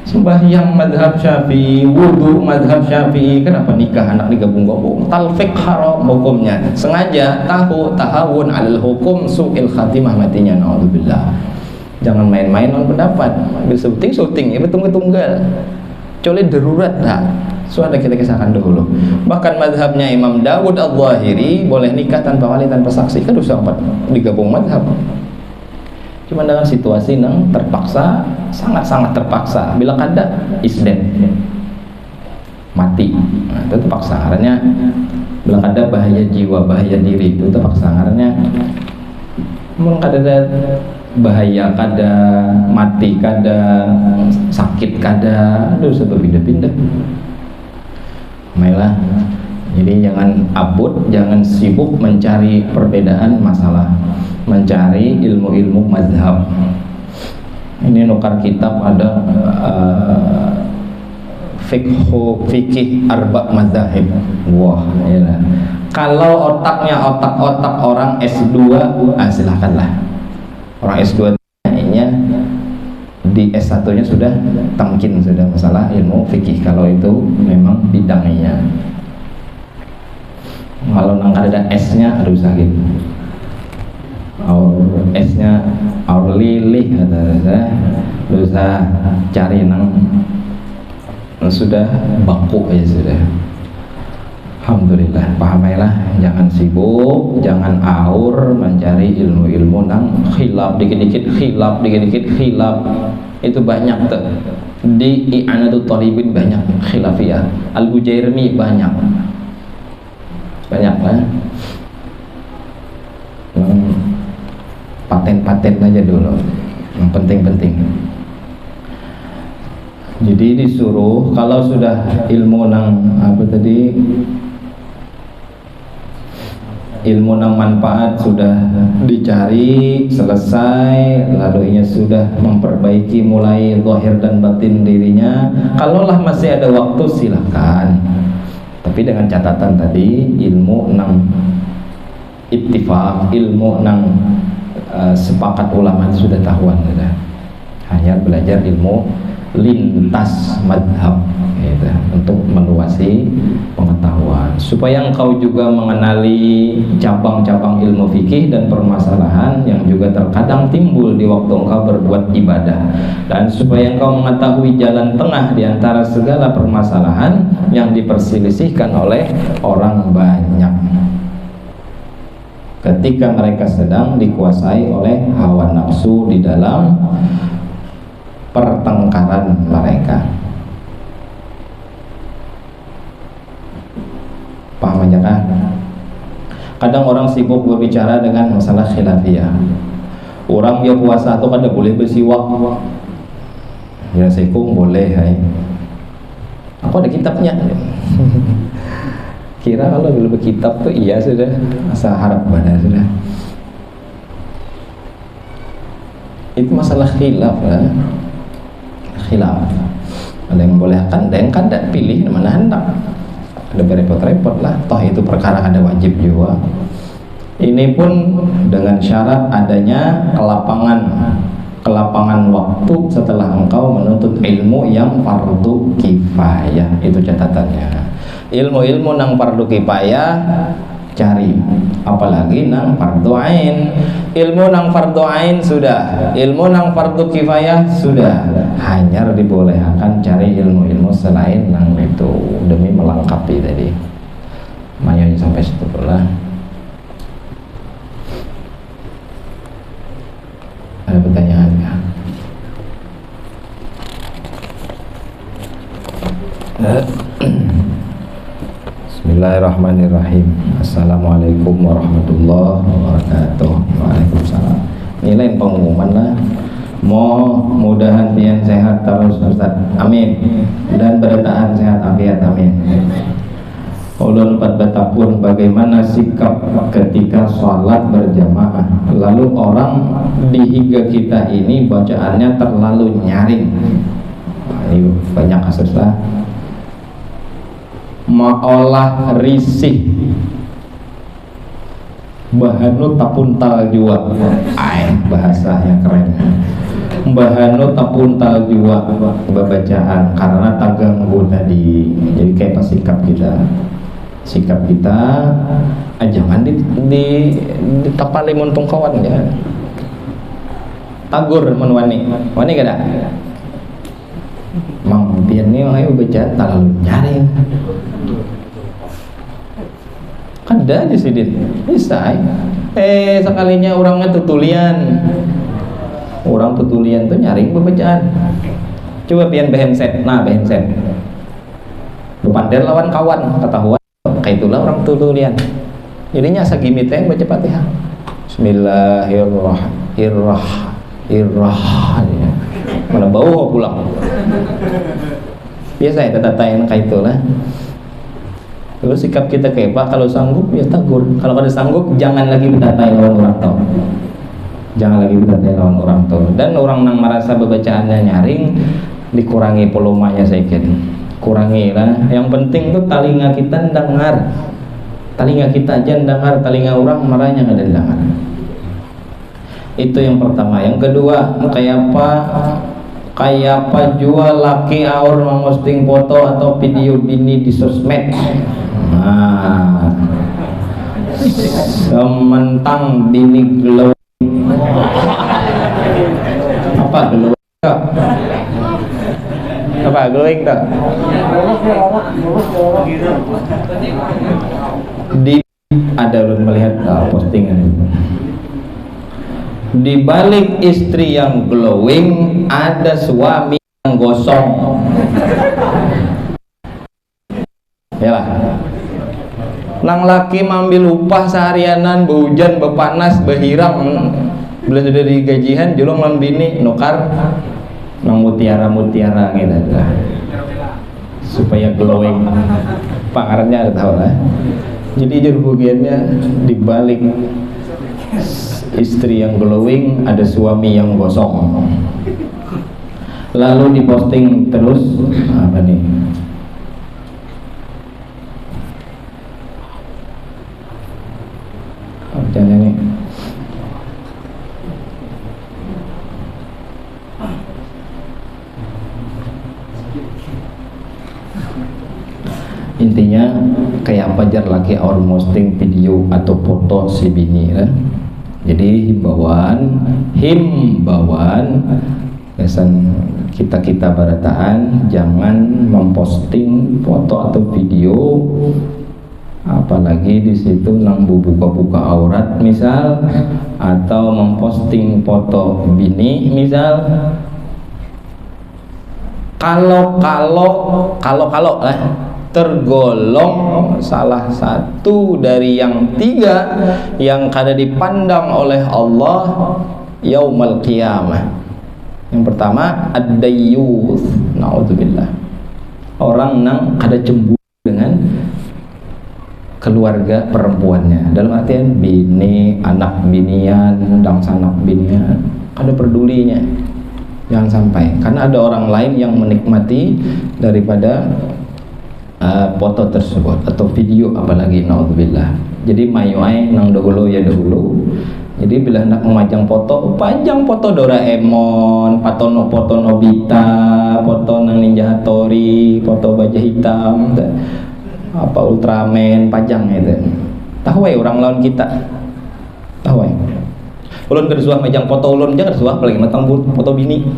Sembahyang madhab Syafi'i, wudu madhab Syafi'i, kenapa nikah anak digabung-gabung? Talfik haram hukumnya, sengaja tahawun alal hukum su'il khatimah matinya, naudzubillah. Jangan main-main on pendapat, ambil syuting ya tunggal kecuali darurat dah. Sudah kita kisahkan dahulu. Bahkan madhabnya Imam Dawud Al-Zahiri boleh nikah tanpa wali, tanpa saksi, kan usah digabung madhab. Cuma dengan situasi yang terpaksa, sangat-sangat terpaksa. Bila kada isden, mati, nah, itu terpaksa. Karena bila kada bahaya jiwa, bahaya diri, itu terpaksa. Karena memang kada ada bahaya, kada mati, kada sakit, kada, aduh sebab pindah-pindah. Mainlah. Jadi jangan abut, jangan sibuk mencari perbedaan masalah, mencari ilmu-ilmu mazhab. Ini nukar kitab ada fikih arba mazahib. Wah, ya. Kalau otaknya otak orang S2, silakanlah. Orang S2 nya di S1 nya sudah tamkin, sudah masalah ilmu fikih kalau itu memang bidangnya. Kalau nang ada S nya aduh sakit, S nya lilih ada dosa cari nang sudah baku ya sudah. Alhamdulillah, pahamailah, jangan sibuk, jangan aur mencari ilmu-ilmu nang khilaf dikit-dikit khilaf. Itu banyak tuh. Di I'anatul Talibin banyak khilafiyah. Al-Bujairmi banyak lah. Paten-paten aja dulu. Yang penting-penting. Jadi disuruh kalau sudah ilmu nang apa tadi, ilmu nang manfaat sudah dicari selesai, lalu ia sudah memperbaiki mulai zahir dan batin dirinya. Kalaulah masih ada waktu silahkan, tapi dengan catatan tadi ilmu nang ittifaq, ilmu nang sepakat ulama sudah tahuan sudah. Hanya belajar ilmu lintas madhab gitu, untuk meluasi pengetahuan supaya engkau juga mengenali cabang-cabang ilmu fikih dan permasalahan yang juga terkadang timbul di waktu engkau berbuat ibadah, dan supaya engkau mengetahui jalan tengah di antara segala permasalahan yang diperselisihkan oleh orang banyak ketika mereka sedang dikuasai oleh hawa nafsu di dalam pertengkaran mereka. Paham aja kan? Kadang orang sibuk berbicara dengan masalah khilafiyah. Orang dia puasa atau kada boleh bersiwak. Ya sekung boleh, hai. Aku ada kitabnya. Kira kalau belum berkitab tuh iya sudah, asa harap pada sudah. Itu masalah khilaf lah. Khilaf, ada yang membolehkan, ada yang kada, pilih mana hendak. Ada berepot-repot lah, toh itu perkara ada wajib juga. Ini pun dengan syarat adanya kelapangan waktu setelah engkau menuntut ilmu yang fardu kifayah. Itu catatannya. Ilmu-ilmu nang fardu kifayah cari, apalagi nang fardu ain. Ilmu nang fardu ain sudah, ilmu nang fardu kifayah sudah, hanya dibolehkan cari ilmu-ilmu selain nang itu demi melengkapi tadi. Makanya sampai situ lah. Ada pertanyaan nggak? Bismillahirrahmanirrahim. Assalamualaikum warahmatullahi wabarakatuh. Waalaikumsalam. Ini lain pengumuman lah. Mudahan pian sehat terus Ustaz. Amin. Dan bertahan sehat afiat. Amin. Ulun bertakun bagaimana sikap ketika sholat berjamaah. Lalu orang di hingga kita ini bacaannya terlalu nyaring. Ini banyak kasus lah. Maolah risih bahanu tapuntal jua. Bahasa yang keren. Bahanu tapuntal jua bacaan karena terganggu tadi. Jadi kayak sikap kita jangan ditapali muntung kawan ya. Tagur menwani kada mang pian ni ayo baca terlalu nyaring. Kada di sini bisa sekalinya orangnya tutulian. Orang tutulian tuh nyaring pembacaan. Coba pian behenset. Nah behenset lupander lawan kawan ketahuan. Kayak itulah orang tutulian. Jadinya sagimit yang baca Fatihah. Bismillahirrahmanirrahim. Mana bau pulang. Biasa ya tata-tata kayak itulah. Terus sikap kita kayak Pak, kalau sanggup ya tagur. Kalau kada sanggup jangan lagi berdatai lawan orang tua. Jangan lagi berdatai lawan orang tua. Dan orang yang merasa bacaannya nyaring dikurangi volumenya sedikit. Kurangi lah. Yang penting tuh telinga kita dengar. Telinga kita aja dengar, telinga orang marahnya kada dengar. Itu yang pertama. Yang kedua, kayak apa jual laki aur memposting foto atau video bini di sosmed. Nah, sementang bini glow. Apa glowing tak? Apa glowing tak? Di ada belum melihat postingan itu. Di balik istri yang glowing ada suami yang gosong. Yalah. Nang laki mambil upah seharianan, behujan, bepanas, behirang, bila sudah digajian, julung lan bini nukar nang mutiara gitu lah. Supaya glowing. Pakarnya ada tahu lah. Jadi jurbugiannya di balik istri yang glowing ada suami yang gosong. Lalu diposting terus apa nih? Jangan nih. Intinya kayak apa jar laki orang posting video atau foto si bini kan? Jadi himbauan kesan kita barataan jangan memposting foto atau video, apalagi di situ nang buka aurat misal, atau memposting foto bini misal. Kalau lah tergolong salah satu dari yang tiga yang kada dipandang oleh Allah yaumul qiyamah. Yang pertama ad-dayyuth, naudzubillah, orang nang kada cemburu dengan keluarga perempuannya, dalam artian bini, anak binian, dang sanak binian, kada pedulinya. Jangan sampai, karena ada orang lain yang menikmati daripada foto tersebut atau video, apalagi naudzubillah. Jadi mayuai nang dahulu ya dahulu. Jadi bila hendak memajang foto, panjang foto Doraemon, foto Nobita, foto nang Ninja Hattori, foto baja hitam, apa Ultraman, pajang itu. Tahu ya orang lawan kita. Tahu ya. Ulun kersuah majang foto ulun aja kersuah, apalagi matang foto bini.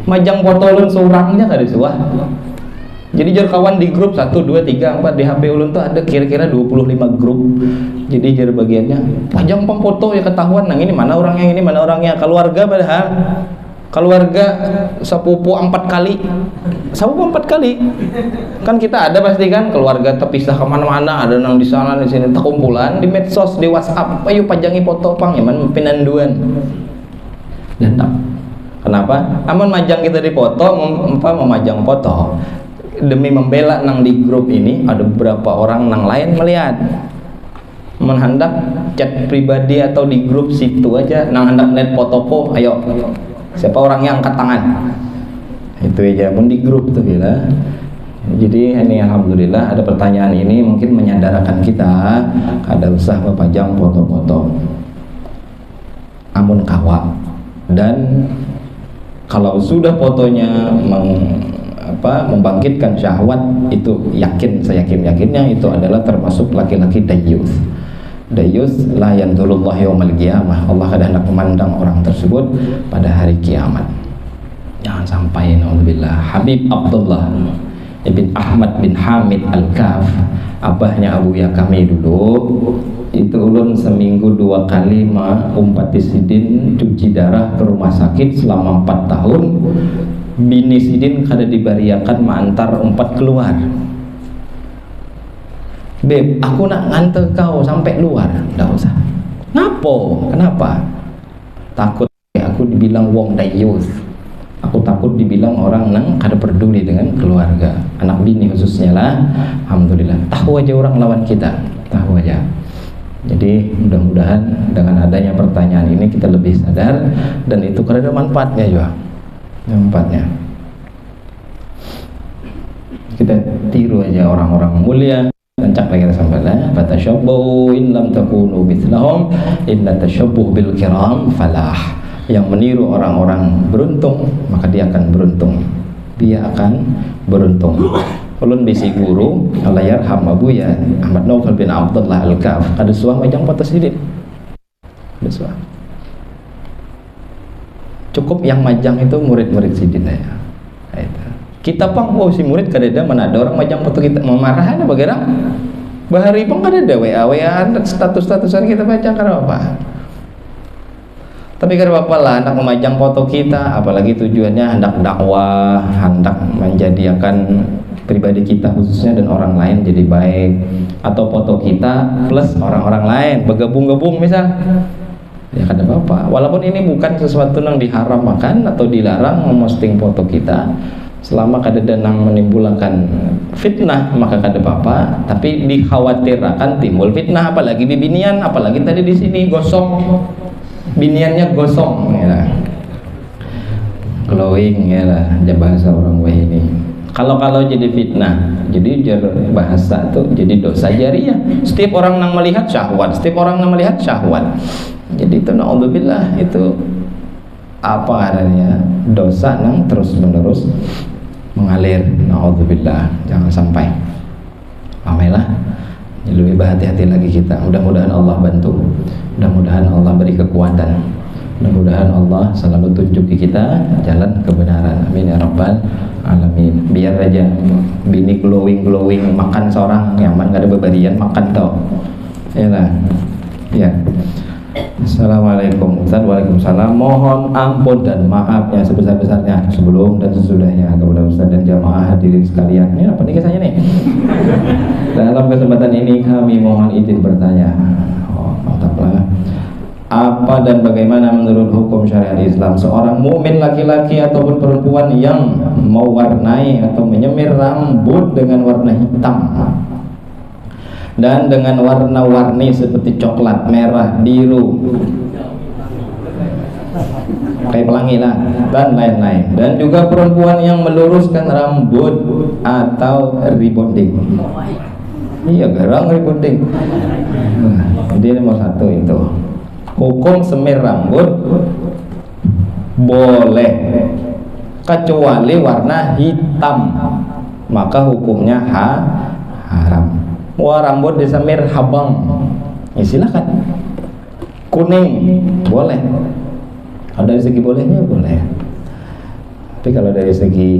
Majang foto ulun seorang aja kada suah. Jadi jar kawan di grup 1, 2, 3, 4 di HP ulun tuh ada kira-kira 25 grup. Jadi jar bagiannya panjang foto ya ketahuan nang ini mana orangnya, ini mana orangnya. Keluarga padahal keluarga sepupu 4 kali. Sepupu 4 kali. Kan kita ada pasti kan keluarga terpisah kemana-mana, ada nang di sana di sini terkumpulan di medsos, di WhatsApp. Ayo pajangi foto pang yaman pinanduan. Dan kenapa? Amun majang kita di foto, memajang foto demi membela nang di grup ini ada beberapa orang nang lain melihat. Menhendak chat pribadi atau di grup situ aja nang hendak net foto po, ayo siapa orangnya angkat tangan. Itu aja pun di grup tuh bila. Jadi ini alhamdulillah ada pertanyaan ini mungkin menyadarkan kita kada usah memajang foto-foto. Amun kawa, dan kalau sudah fotonya membangkitkan syahwat, itu saya yakinnya itu adalah termasuk laki-laki dayyus. Dayyus la yanzurullah yaumil qiyamah. Allah kada hendak memandang orang tersebut pada hari kiamat. Jangan sampai naudzubillah. Habib Abdullah ibn Ahmad bin Hamid Al-Kaf, abahnya Abuya kami dulu, itu ulun seminggu 2 kali umpati sidin cuci darah ke rumah sakit selama 4 tahun. Bini sidin kada dibariakan mengantar 4 keluar. Beb, aku nak nganter kau sampai luar. Nggak usah. Kenapa? Takut aku dibilang wong dayyus. Aku takut dibilang orang nang kada peduli dengan keluarga, anak bini khususnya lah. Alhamdulillah. Tahu aja orang lawan kita. Tahu aja. Jadi mudah-mudahan dengan adanya pertanyaan ini kita lebih sadar, dan itu karena ada manfaatnya juga. Manfaatnya. Kita tiru aja orang-orang mulia dan rancak lagi sampelah fatashabbahu in lam takunu mithlahum inna tashabbuh bil kiram falah. Yang meniru orang-orang beruntung maka dia akan beruntung. Ulun bisi guru Allah yarham Abu ya Ahmad Naufal bin Abdullah Al-Kaf kada suah majang foto sidin. Ada cukup yang majang itu murid-murid sidin aja. Itu. Kita pang si murid kadada mana ada orang majang foto kita mau marah ada bagaimana? Bahari pang kadada WA status-statusan kita baca karena apa? Tapi karena apa lah hendak memajang foto kita, apalagi tujuannya hendak dakwah, hendak menjadikan pribadi kita khususnya dan orang lain jadi baik, atau foto kita plus orang-orang lain bergabung-gabung misal, ya kada apa-apa. Walaupun ini bukan sesuatu yang diharamkan atau dilarang memposting foto kita, selama kada nang menimbulkan fitnah maka kada apa-apa. Tapi dikhawatirkan timbul fitnah, apalagi bibinian, apalagi tadi di sini gosong, biniannya gosong, ya lah. Glowing ya lah, bahasa orang wah ini. Kalau jadi fitnah, jadi bahasa tuh jadi dosa jariah. Setiap orang yang melihat syahwat, Jadi itu naudzubillah itu apa adanya dosa yang terus menerus mengalir. Naudzubillah, jangan sampai. Pamelah, lebih berhati-hati lagi kita. Mudah-mudahan Allah bantu, mudah-mudahan Allah beri kekuatan, mudah-mudahan Allah selalu tunjuki kita jalan kebenaran. Amin ya rabbal alamin. Biar aja bini glowing makan seorang nyaman gak ada bebarian makan tau ya lah ya. Assalamualaikum Ustaz. Waalaikumsalam. Mohon ampun dan maaf yang sebesar-besarnya sebelum dan sesudahnya kepada Ustaz dan jamaah hadirin sekalian. Ini apa nih kisahnya nih? Dalam kesempatan ini kami mohon izin bertanya. Mantaplah. Apa dan bagaimana menurut hukum syariat Islam seorang mukmin laki-laki ataupun perempuan yang mewarnai atau menyemir rambut dengan warna hitam dan dengan warna-warni seperti coklat, merah, biru, kayak pelangi lah dan lain-lain, dan juga perempuan yang meluruskan rambut atau rebonding. Iya, garang rebonding. Jadi nomor satu itu hukum semir rambut boleh kecuali warna hitam, maka hukumnya haram. Wah, rambut disemir habang, ya silakan. Kuning boleh. Kalau dari segi bolehnya boleh. Tapi kalau dari segi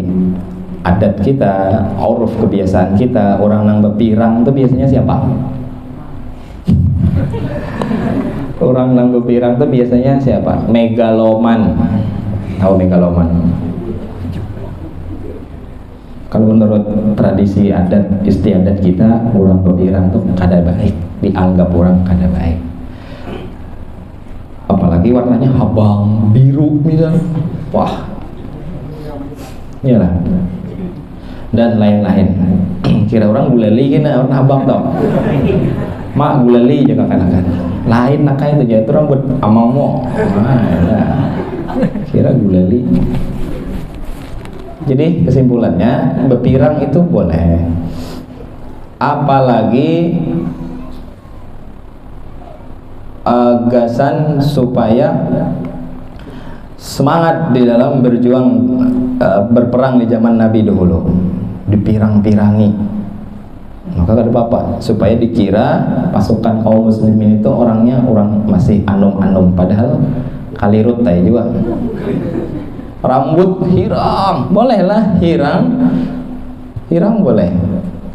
adat kita, uruf kebiasaan kita, orang nang bepirang itu biasanya siapa? Orang nang bepirang itu biasanya siapa? Megaloman. Tahu megaloman? Kalau menurut tradisi adat istiadat kita, orang bepirang itu kada baik, dianggap orang kada baik. Apalagi warnanya habang, biru misal. Wah. Iyalah. Dan lain-lain. Kira orang gulali kena warna habang tau. Mak gulali juga kan lain nakai itu jatuh rambut amangmo. Kira gulali. Jadi kesimpulannya bepirang itu boleh, apalagi gasan supaya semangat di dalam berjuang berperang di zaman Nabi dahulu, dipirang-pirangi, maka ada apa supaya dikira pasukan kaum muslimin itu orangnya orang masih anum-anum, padahal kalirut tay juga. Rambut hirang, bolehlah hirang boleh.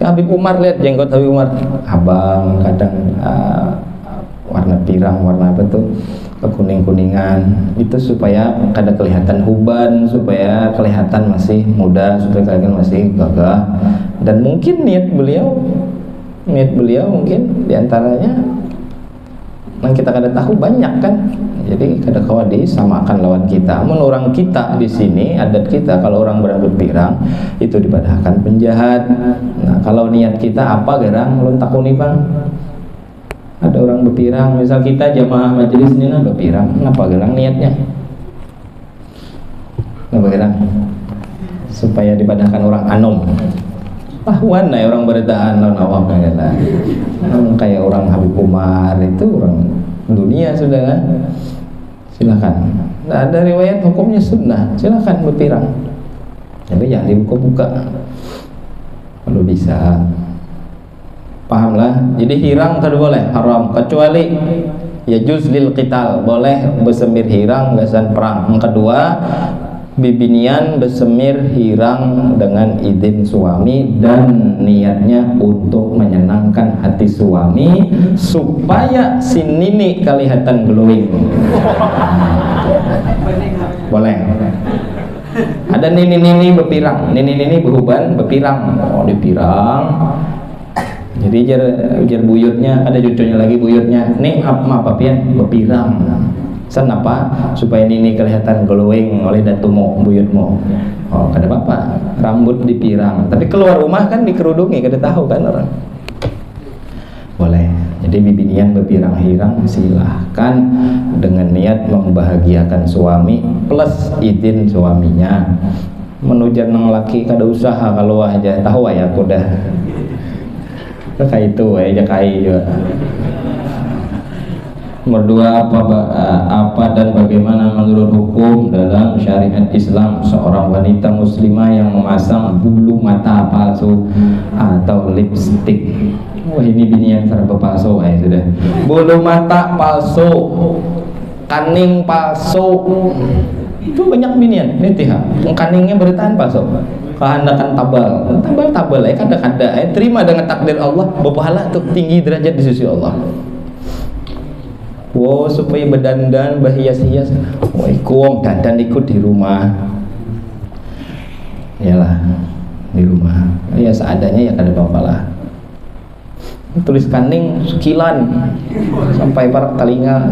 Habib Umar, lihat jenggot Habib Umar abang, kadang warna pirang, warna apa tuh, kekuning-kuningan, itu supaya kada kelihatan huban, supaya kelihatan masih muda, supaya kelihatan masih gagah. Dan mungkin niat beliau mungkin diantaranya yang kita kada tahu banyak kan. Jadi kada kawadi sama akan lawan kita. Mun orang kita di sini adat kita kalau orang berambut pirang itu dipadahkan penjahat. Nah, kalau niat kita apa gerang ulun takuni Bang? Ada orang berpirang, misal kita jamaah majelis ini nah berpirang, kenapa gerang niatnya? Kenapa gerang? Supaya dipadahkan orang anom. Pahuan lah orang beritaan lawan awak kayak orang Habib Umar itu orang dunia sudah kan. Silakan. Nah, ada riwayat hukumnya sunnah, silakan berpirang. Tapi jangan dibuka-buka. Kalau bisa. Pahamlah. Jadi hirang tidak boleh, haram. Kecuali ya juz lil qital, boleh bersemir hirang gasan perang. Yang kedua, bibinian bersemir hirang dengan izin suami dan niatnya untuk menyenangkan hati suami supaya si nini kelihatan glowing. Boleh. Ada nini berpirang, nini beruban berpirang. Oh, dipirang. Jadi jar buyutnya, ada cucunya lagi buyutnya. Nih apa pian berpirang. San apa? Supaya nini kelihatan glowing oleh datumu, buyutmu. Oh, kada apa-apa. Rambut dipirang. Tapi keluar rumah kan dikerudungi, kada tahu kan orang. Boleh. Jadi bibinian berpirang hirang silahkan dengan niat membahagiakan suami plus izin suaminya. Menujar nang laki kada usaha kalau aja tahu ya aku dah. Kayak itu aja kayak juga. Nomor dua, apa dan bagaimana menurut hukum dalam syariat Islam seorang wanita muslimah yang memasang bulu mata palsu atau lipstick. Wah, ini binian serba palsu sudah. Bulu mata palsu, kaning palsu, itu banyak binian. Ini tiha, kaningnya beritahan palsu. Kehendakan tabal kada terima dengan takdir Allah, berpahala tuh tinggi derajat di sisi Allah. Wow, supaya berdandan berhias-hias. Wah, kuong dandan ikut di rumah. Iyalah, di rumah. Ya seadanya ya kada apa-apa lah. Tulis kaning sekilan sampai parak telinga.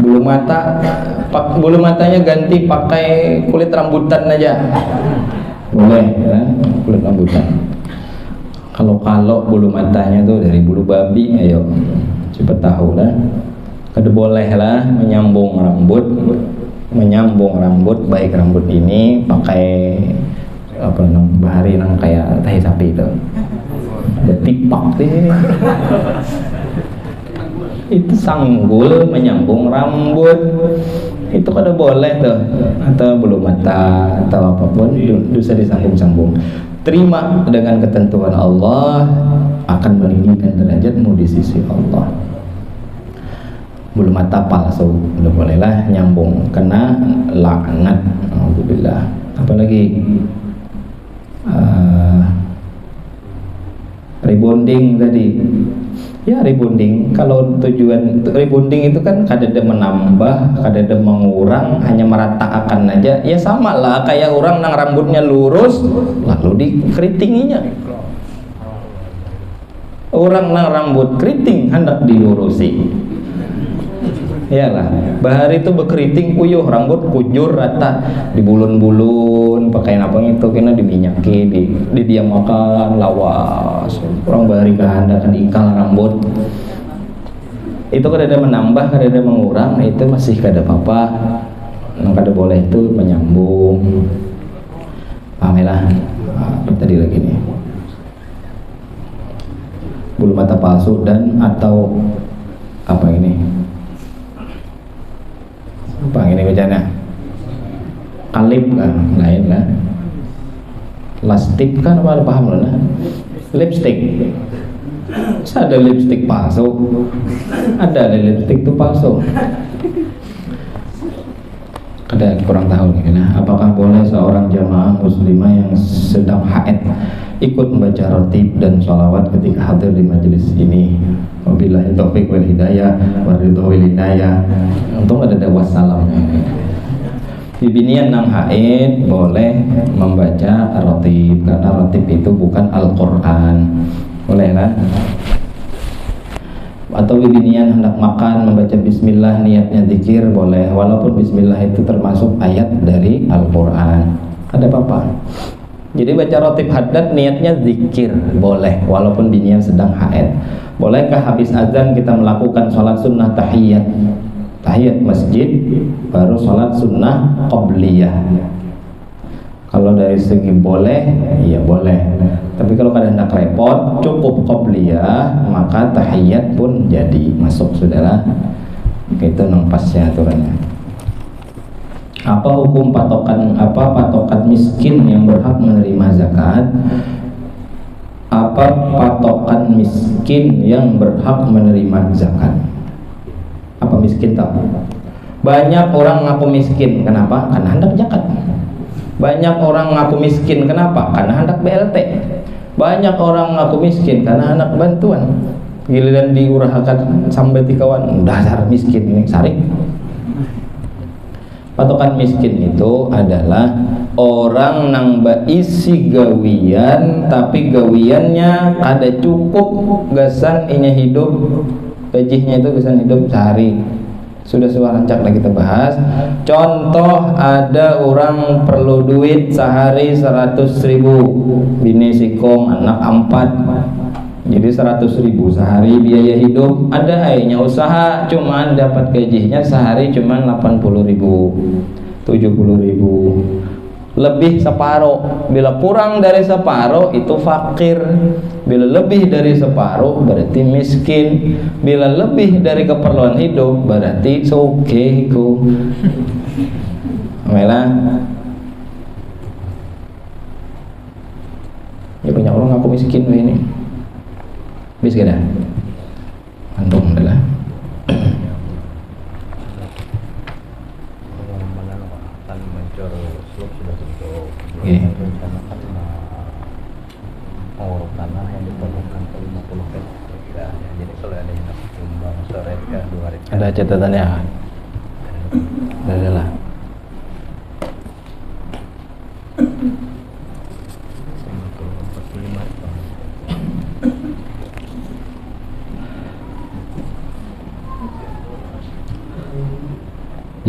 Bulu matanya ganti pakai kulit rambutan aja. Boleh ya, kulit rambutan. Kalau bulu matanya tuh dari bulu babi, ayo cepat tahu lah. Kada boleh lah menyambung rambut baik rambut ini pakai apa nang bahari nang kayak tahi sapi itu. Ada tipak di sini. Itu sanggul menyambung rambut. Itu kada boleh tuh, atau bulu mata atau apapun bisa disambung-sambung. Terima dengan ketentuan Allah akan meninggikan derajatmu di sisi Allah. Bulu mata palsu udah bolehlah nyambung, kena laknat. Alhamdulillah. Apalagi rebonding tadi. Ya rebonding, kalau tujuan rebonding itu kan kadada menambah, kadada mengurang, hanya meratakan aja. Ya sama lah kayak orang nang rambutnya lurus lalu dikeritinginya. Orang nang rambut keriting hendak dilurusi. Iyalah, bahari itu berkeriting uyuh, rambut kujur rata, dibulun-bulun, pakai apa itu kena diminyaki, didiam makan, lawas. Orang bahari kehendak diikal rambut. Itu kada menambah, kada mengurang, itu masih kada apa-apa. Yang kada boleh itu menyambung. Pamelah. Apa tadi lagi nih? Bulu mata palsu dan atau apa ini? Apa ini bacanya? Kalip kan, lain lah. Lastik kan apa paham lah? Lipstick. Ada lipstick palsu. Ada lipstick itu palsu. Kada kurang tahu nih. Nah, apakah boleh seorang jamaah muslimah yang sedang haid ikut membaca ratib dan sholawat ketika hadir di majelis ini? Wabillahi taufiq wal hidayah waridho wal hidayah. Untung ada wassalam. Bibinian nang haid boleh membaca ratib karena ratib itu bukan Al-Quran. Boleh lah. Atau bibinian hendak makan membaca bismillah niatnya zikir boleh, walaupun bismillah itu termasuk ayat dari Al-Quran. Ada apa-apa. Jadi baca ratib haddad niatnya zikir boleh walaupun binian sedang haid. Bolehkah habis azan kita melakukan sholat sunnah tahiyat masjid baru sholat sunnah qabliyah? Kalau dari segi boleh, iya boleh. Tapi kalau kadang hendak repot, cukup qobliyah, maka tahiyat pun jadi masuk, saudara. Itu nempasnya aturannya. Apa hukum patokan miskin yang berhak menerima zakat? Apa patokan miskin yang berhak menerima zakat? Apa miskin tahu? Banyak orang ngaku miskin, kenapa? Karena hendak zakat. Banyak orang ngaku miskin, kenapa? Karena hendak BLT. Banyak orang ngaku miskin karena hendak bantuan. Giliran diurahkan sampai tikawan, dasar miskin ini sarik. Patokan miskin itu adalah orang nang isi gawian, tapi gawiannya kada cukup gasan inya hidup, gajinya itu gasan hidup sehari. Sudah rancak lah kita bahas. Contoh, ada orang perlu duit sehari 100.000, bini sikong anak 4, jadi 100.000 sehari biaya hidup. Ada akhirnya usaha cuman dapat gajinya sehari cuman 80.000, 70.000, lebih separuh. Bila kurang dari separuh itu fakir, bila lebih dari separuh berarti miskin, bila lebih dari keperluan hidup berarti sogeku. Mela ya, banyak orang aku miskin ini. Bisa gak dah? Antum adalah tanah yang diperlukan ke 50 hektar. Jadi kalau ada yang tumbang sore ke 2 hektar. Ada catatannya? Ada lah.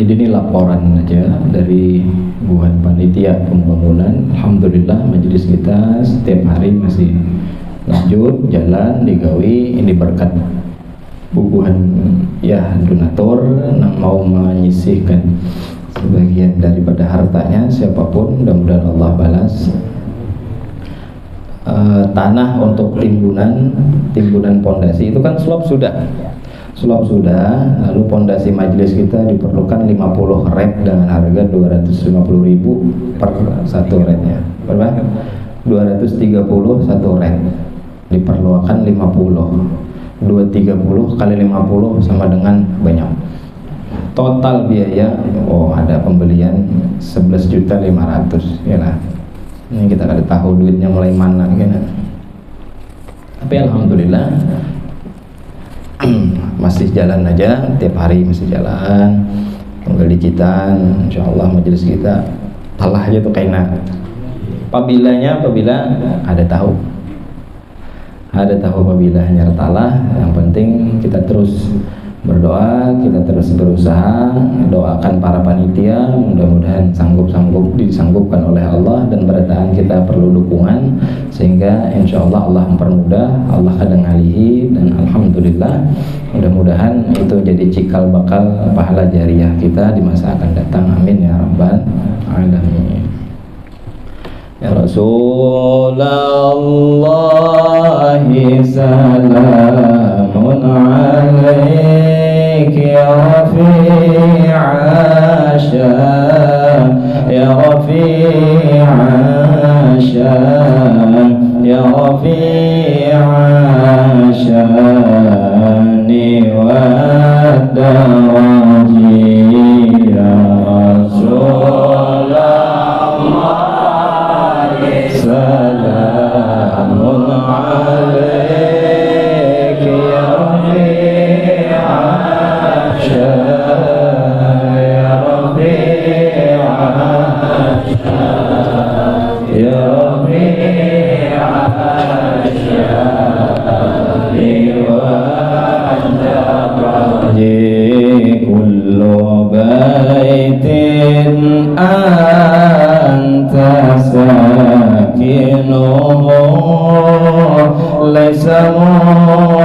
Jadi ini laporan aja dari buat panitia pembangunan. Alhamdulillah majelis kita setiap hari masih lanjut jalan digawi. Ini berkat bubuhan ya donatur yang mau menyisihkan sebagian daripada hartanya, siapapun mudah-mudahan Allah balas. Tanah untuk timbunan pondasi itu kan slop sudah, lalu pondasi majelis kita diperlukan 50 rek dengan harga 250.000 per satu reknya. Berapa? 230 satu rek. Diperlukan 50. 230 kali 50 sama dengan banyak. Total biaya ada pembelian 11.500.000 ya lah. Ini kita kada tahu duitnya mulai mana kan. Tapi alhamdulillah masih jalan aja, tiap hari masih jalan. Tunggal dikitan, insyaallah majelis kita talah aja tuh kaina. Apabila ada tahu apabila nyertalah. Yang penting kita terus berdoa, kita terus berusaha, doakan para panitia, mudah-mudahan disanggupkan oleh Allah, dan berataan kita perlu dukungan sehingga insyaallah Allah mempermudah, Allah kadang ngalihi, dan alhamdulillah mudah-mudahan itu jadi cikal bakal pahala jariah kita di masa akan datang. Amin ya rabbal alamin. Ya Rasulullah salamun alaik ya Rafi'a syam ya Rafi'a syam ya Rafi'a syani wa daraji ya Rasulullah salamun alaik ya Rafi'a syam ya Rafi'a syam ya Rafi'a syam wa daraji kullu baitin anta laisa muhtajan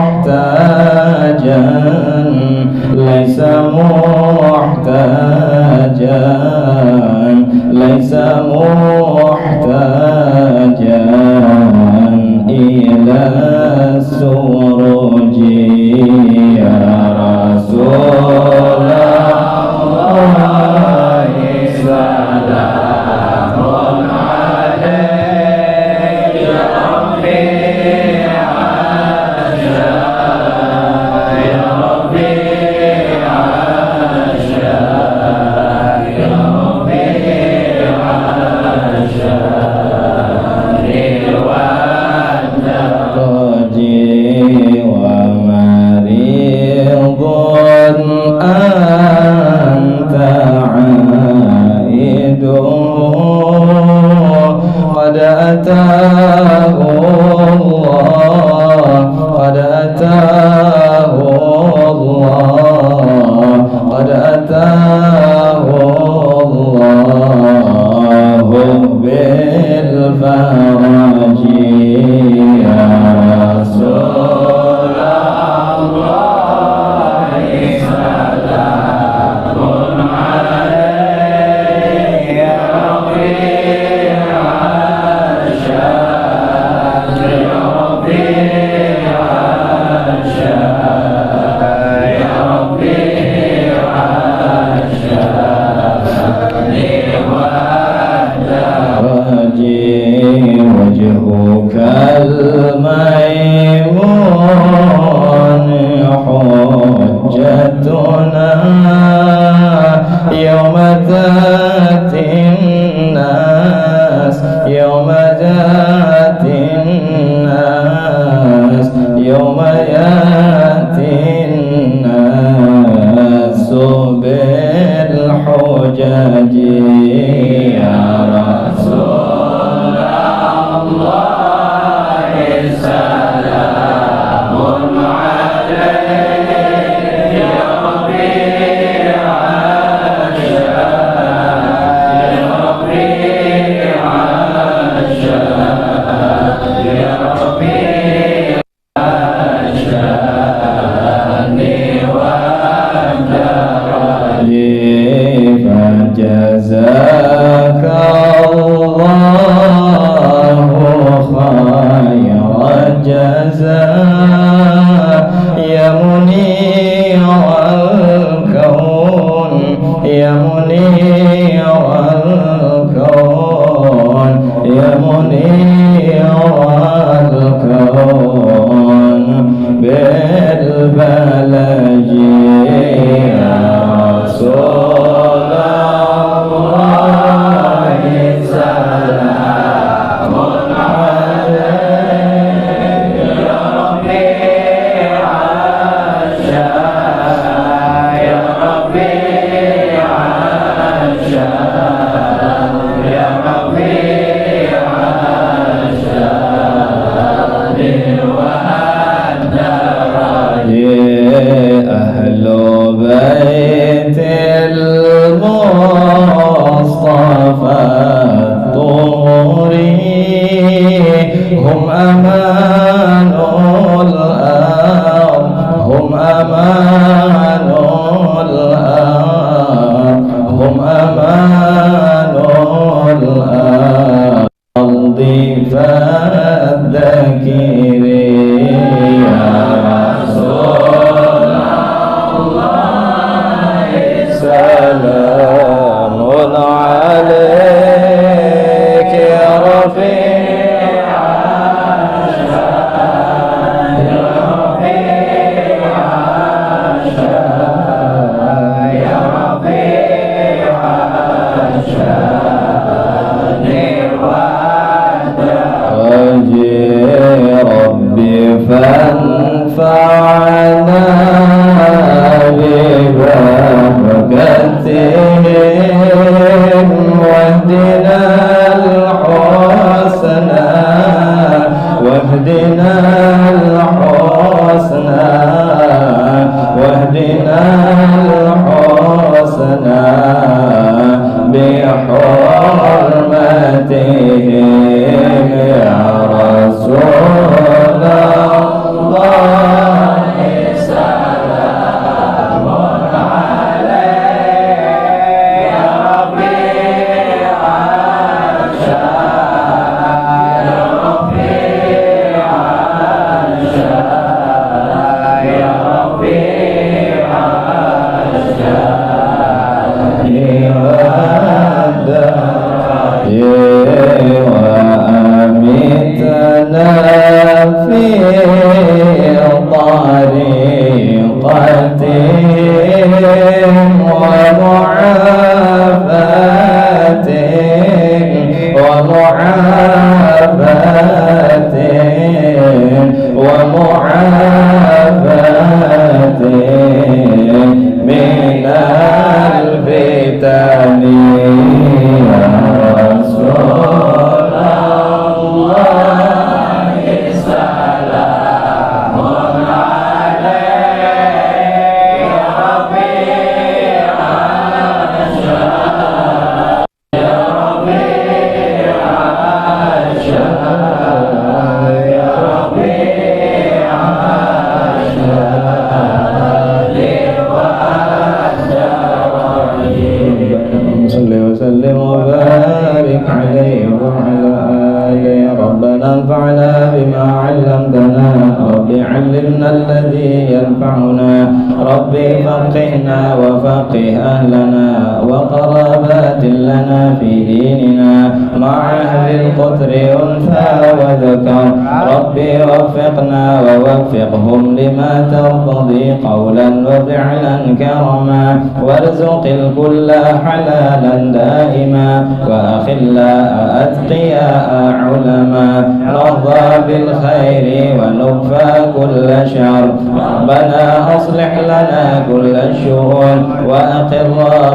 قد أتاه الله قد أتاه الله قد أتاه الله بالفرج يا رسول الله سلام عليك يا ربيع الشام يا ربيع الشام يا ربيع وجهك الميمون حجتنا يوم تأتي الناس يوم تأتي الناس يوم يأتي الناس بالحجج يا رسول الله سلام عليك يا ربيع الشام يا ربيع الشام يا ربيع الشام والدرج فجزاك الله خير الجزاء يا منير الكون يا منير الكون يا منير الكون بالبلج يا رسول الله سلام عليك يا ربيع الشام يا ربيع الشام يا ربيع الشام والدرج أهل بيت المصطفى الطهري هم أمان الأرض هم أمان الأرض هم أمان الأرض فالذكرين يا رسول الله سلام عليك يا رفيع الشام يا رفيع الشام يا رفيع الشام والدرج ربي فانفعنا ببركتهم واهدنا الحسنى واهدنا الحسنى واهدنا الحسنى بحرمتهم يا رسول الله سلام عليك يا ربيع الشام يا ربيع الشام ربنا انفعنا بما علمتنا رب علمنا الذي ينفعنا رب فقهنا وفقه أهلنا وقرابات لنا في ديننا مع أهل القتر أنثى وذكر ربي وفقنا ووفقهم لما ترتضي قولا وفعلا كرما وارزق الكل حلالا دائما وأخلاء أتقياء علما نرضى بالخير ونكفى كل شر ربنا أصلح لنا كل الشؤون وأقر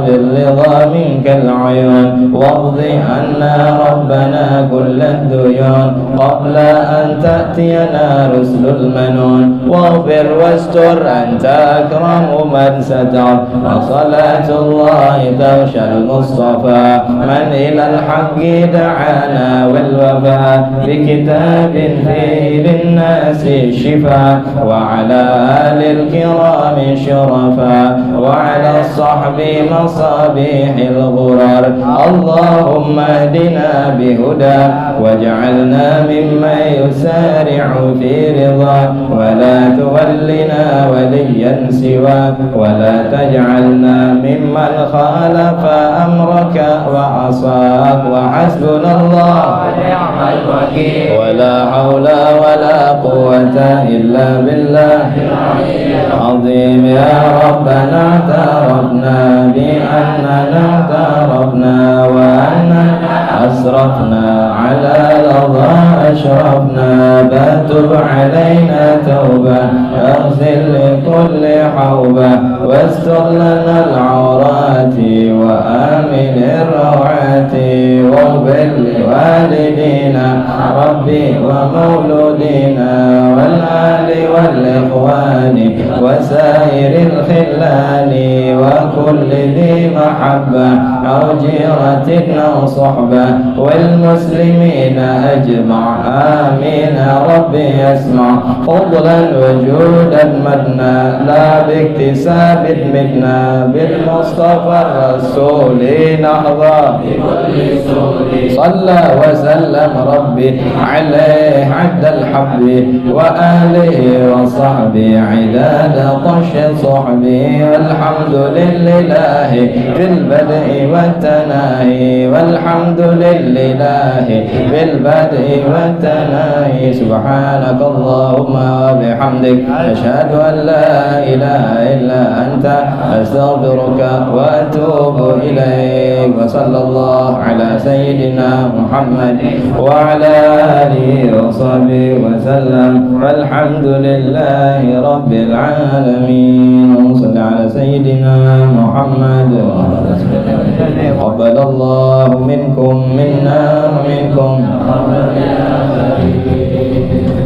بالرضا منك العيون واقض عنا ربنا كل الديون قبل أن تأتينا رسل المنون واغفر واستر أنت أكرم من ستر وصلاة الله تغشى المصطفى من إلى الحق دعانا والوفاء بكتاب فيه للناس الشفاء وعلى آل الكرام الشرفاء وعلى الصحب مصابيح الغرر اللهم اهدنا بهدى واجعلنا ممن يسارع في رضا ولا تولنا وليا سواك ولا تجعلنا ممن خالف أمرك وعصاك وحسبنا الله ونعم الوكيل ولا حول ولا قوة إلا بالله العظيم يا ربنا اعترفنا بأننا اعترفنا وأننا أسرفنا على لظى أشرفنا فتب علينا توبة اغسل لكل حوبة واستر لنا العورات وآمن الروعات واغفر لوالدينا ربي ومولودينا والآل والإخوان وسائر الخلان وكل ذي محبة أو جيرة أو صحبة والمسلمين أجمع آمين ربي يسمع فضلا وجودا مدنا لا باكتساب منا بالمصطفى الرسول نحظى صلى وسلم ربي عليه عد الحب وآله وصحبه عداد طش صحبه والحمد لله في البدء والتناهي والحمد لله في البدء والتناهي سبحانك اللهم وبحمدك أشهد أن لا إله إلا أنت أستغفرك وأتوب إليك وصلى الله على سيدنا محمد وعلى آله وصحبه وسلم والحمد لله رب العالمين وصلى على سيدنا محمد قبل الله منكم منا ومنكم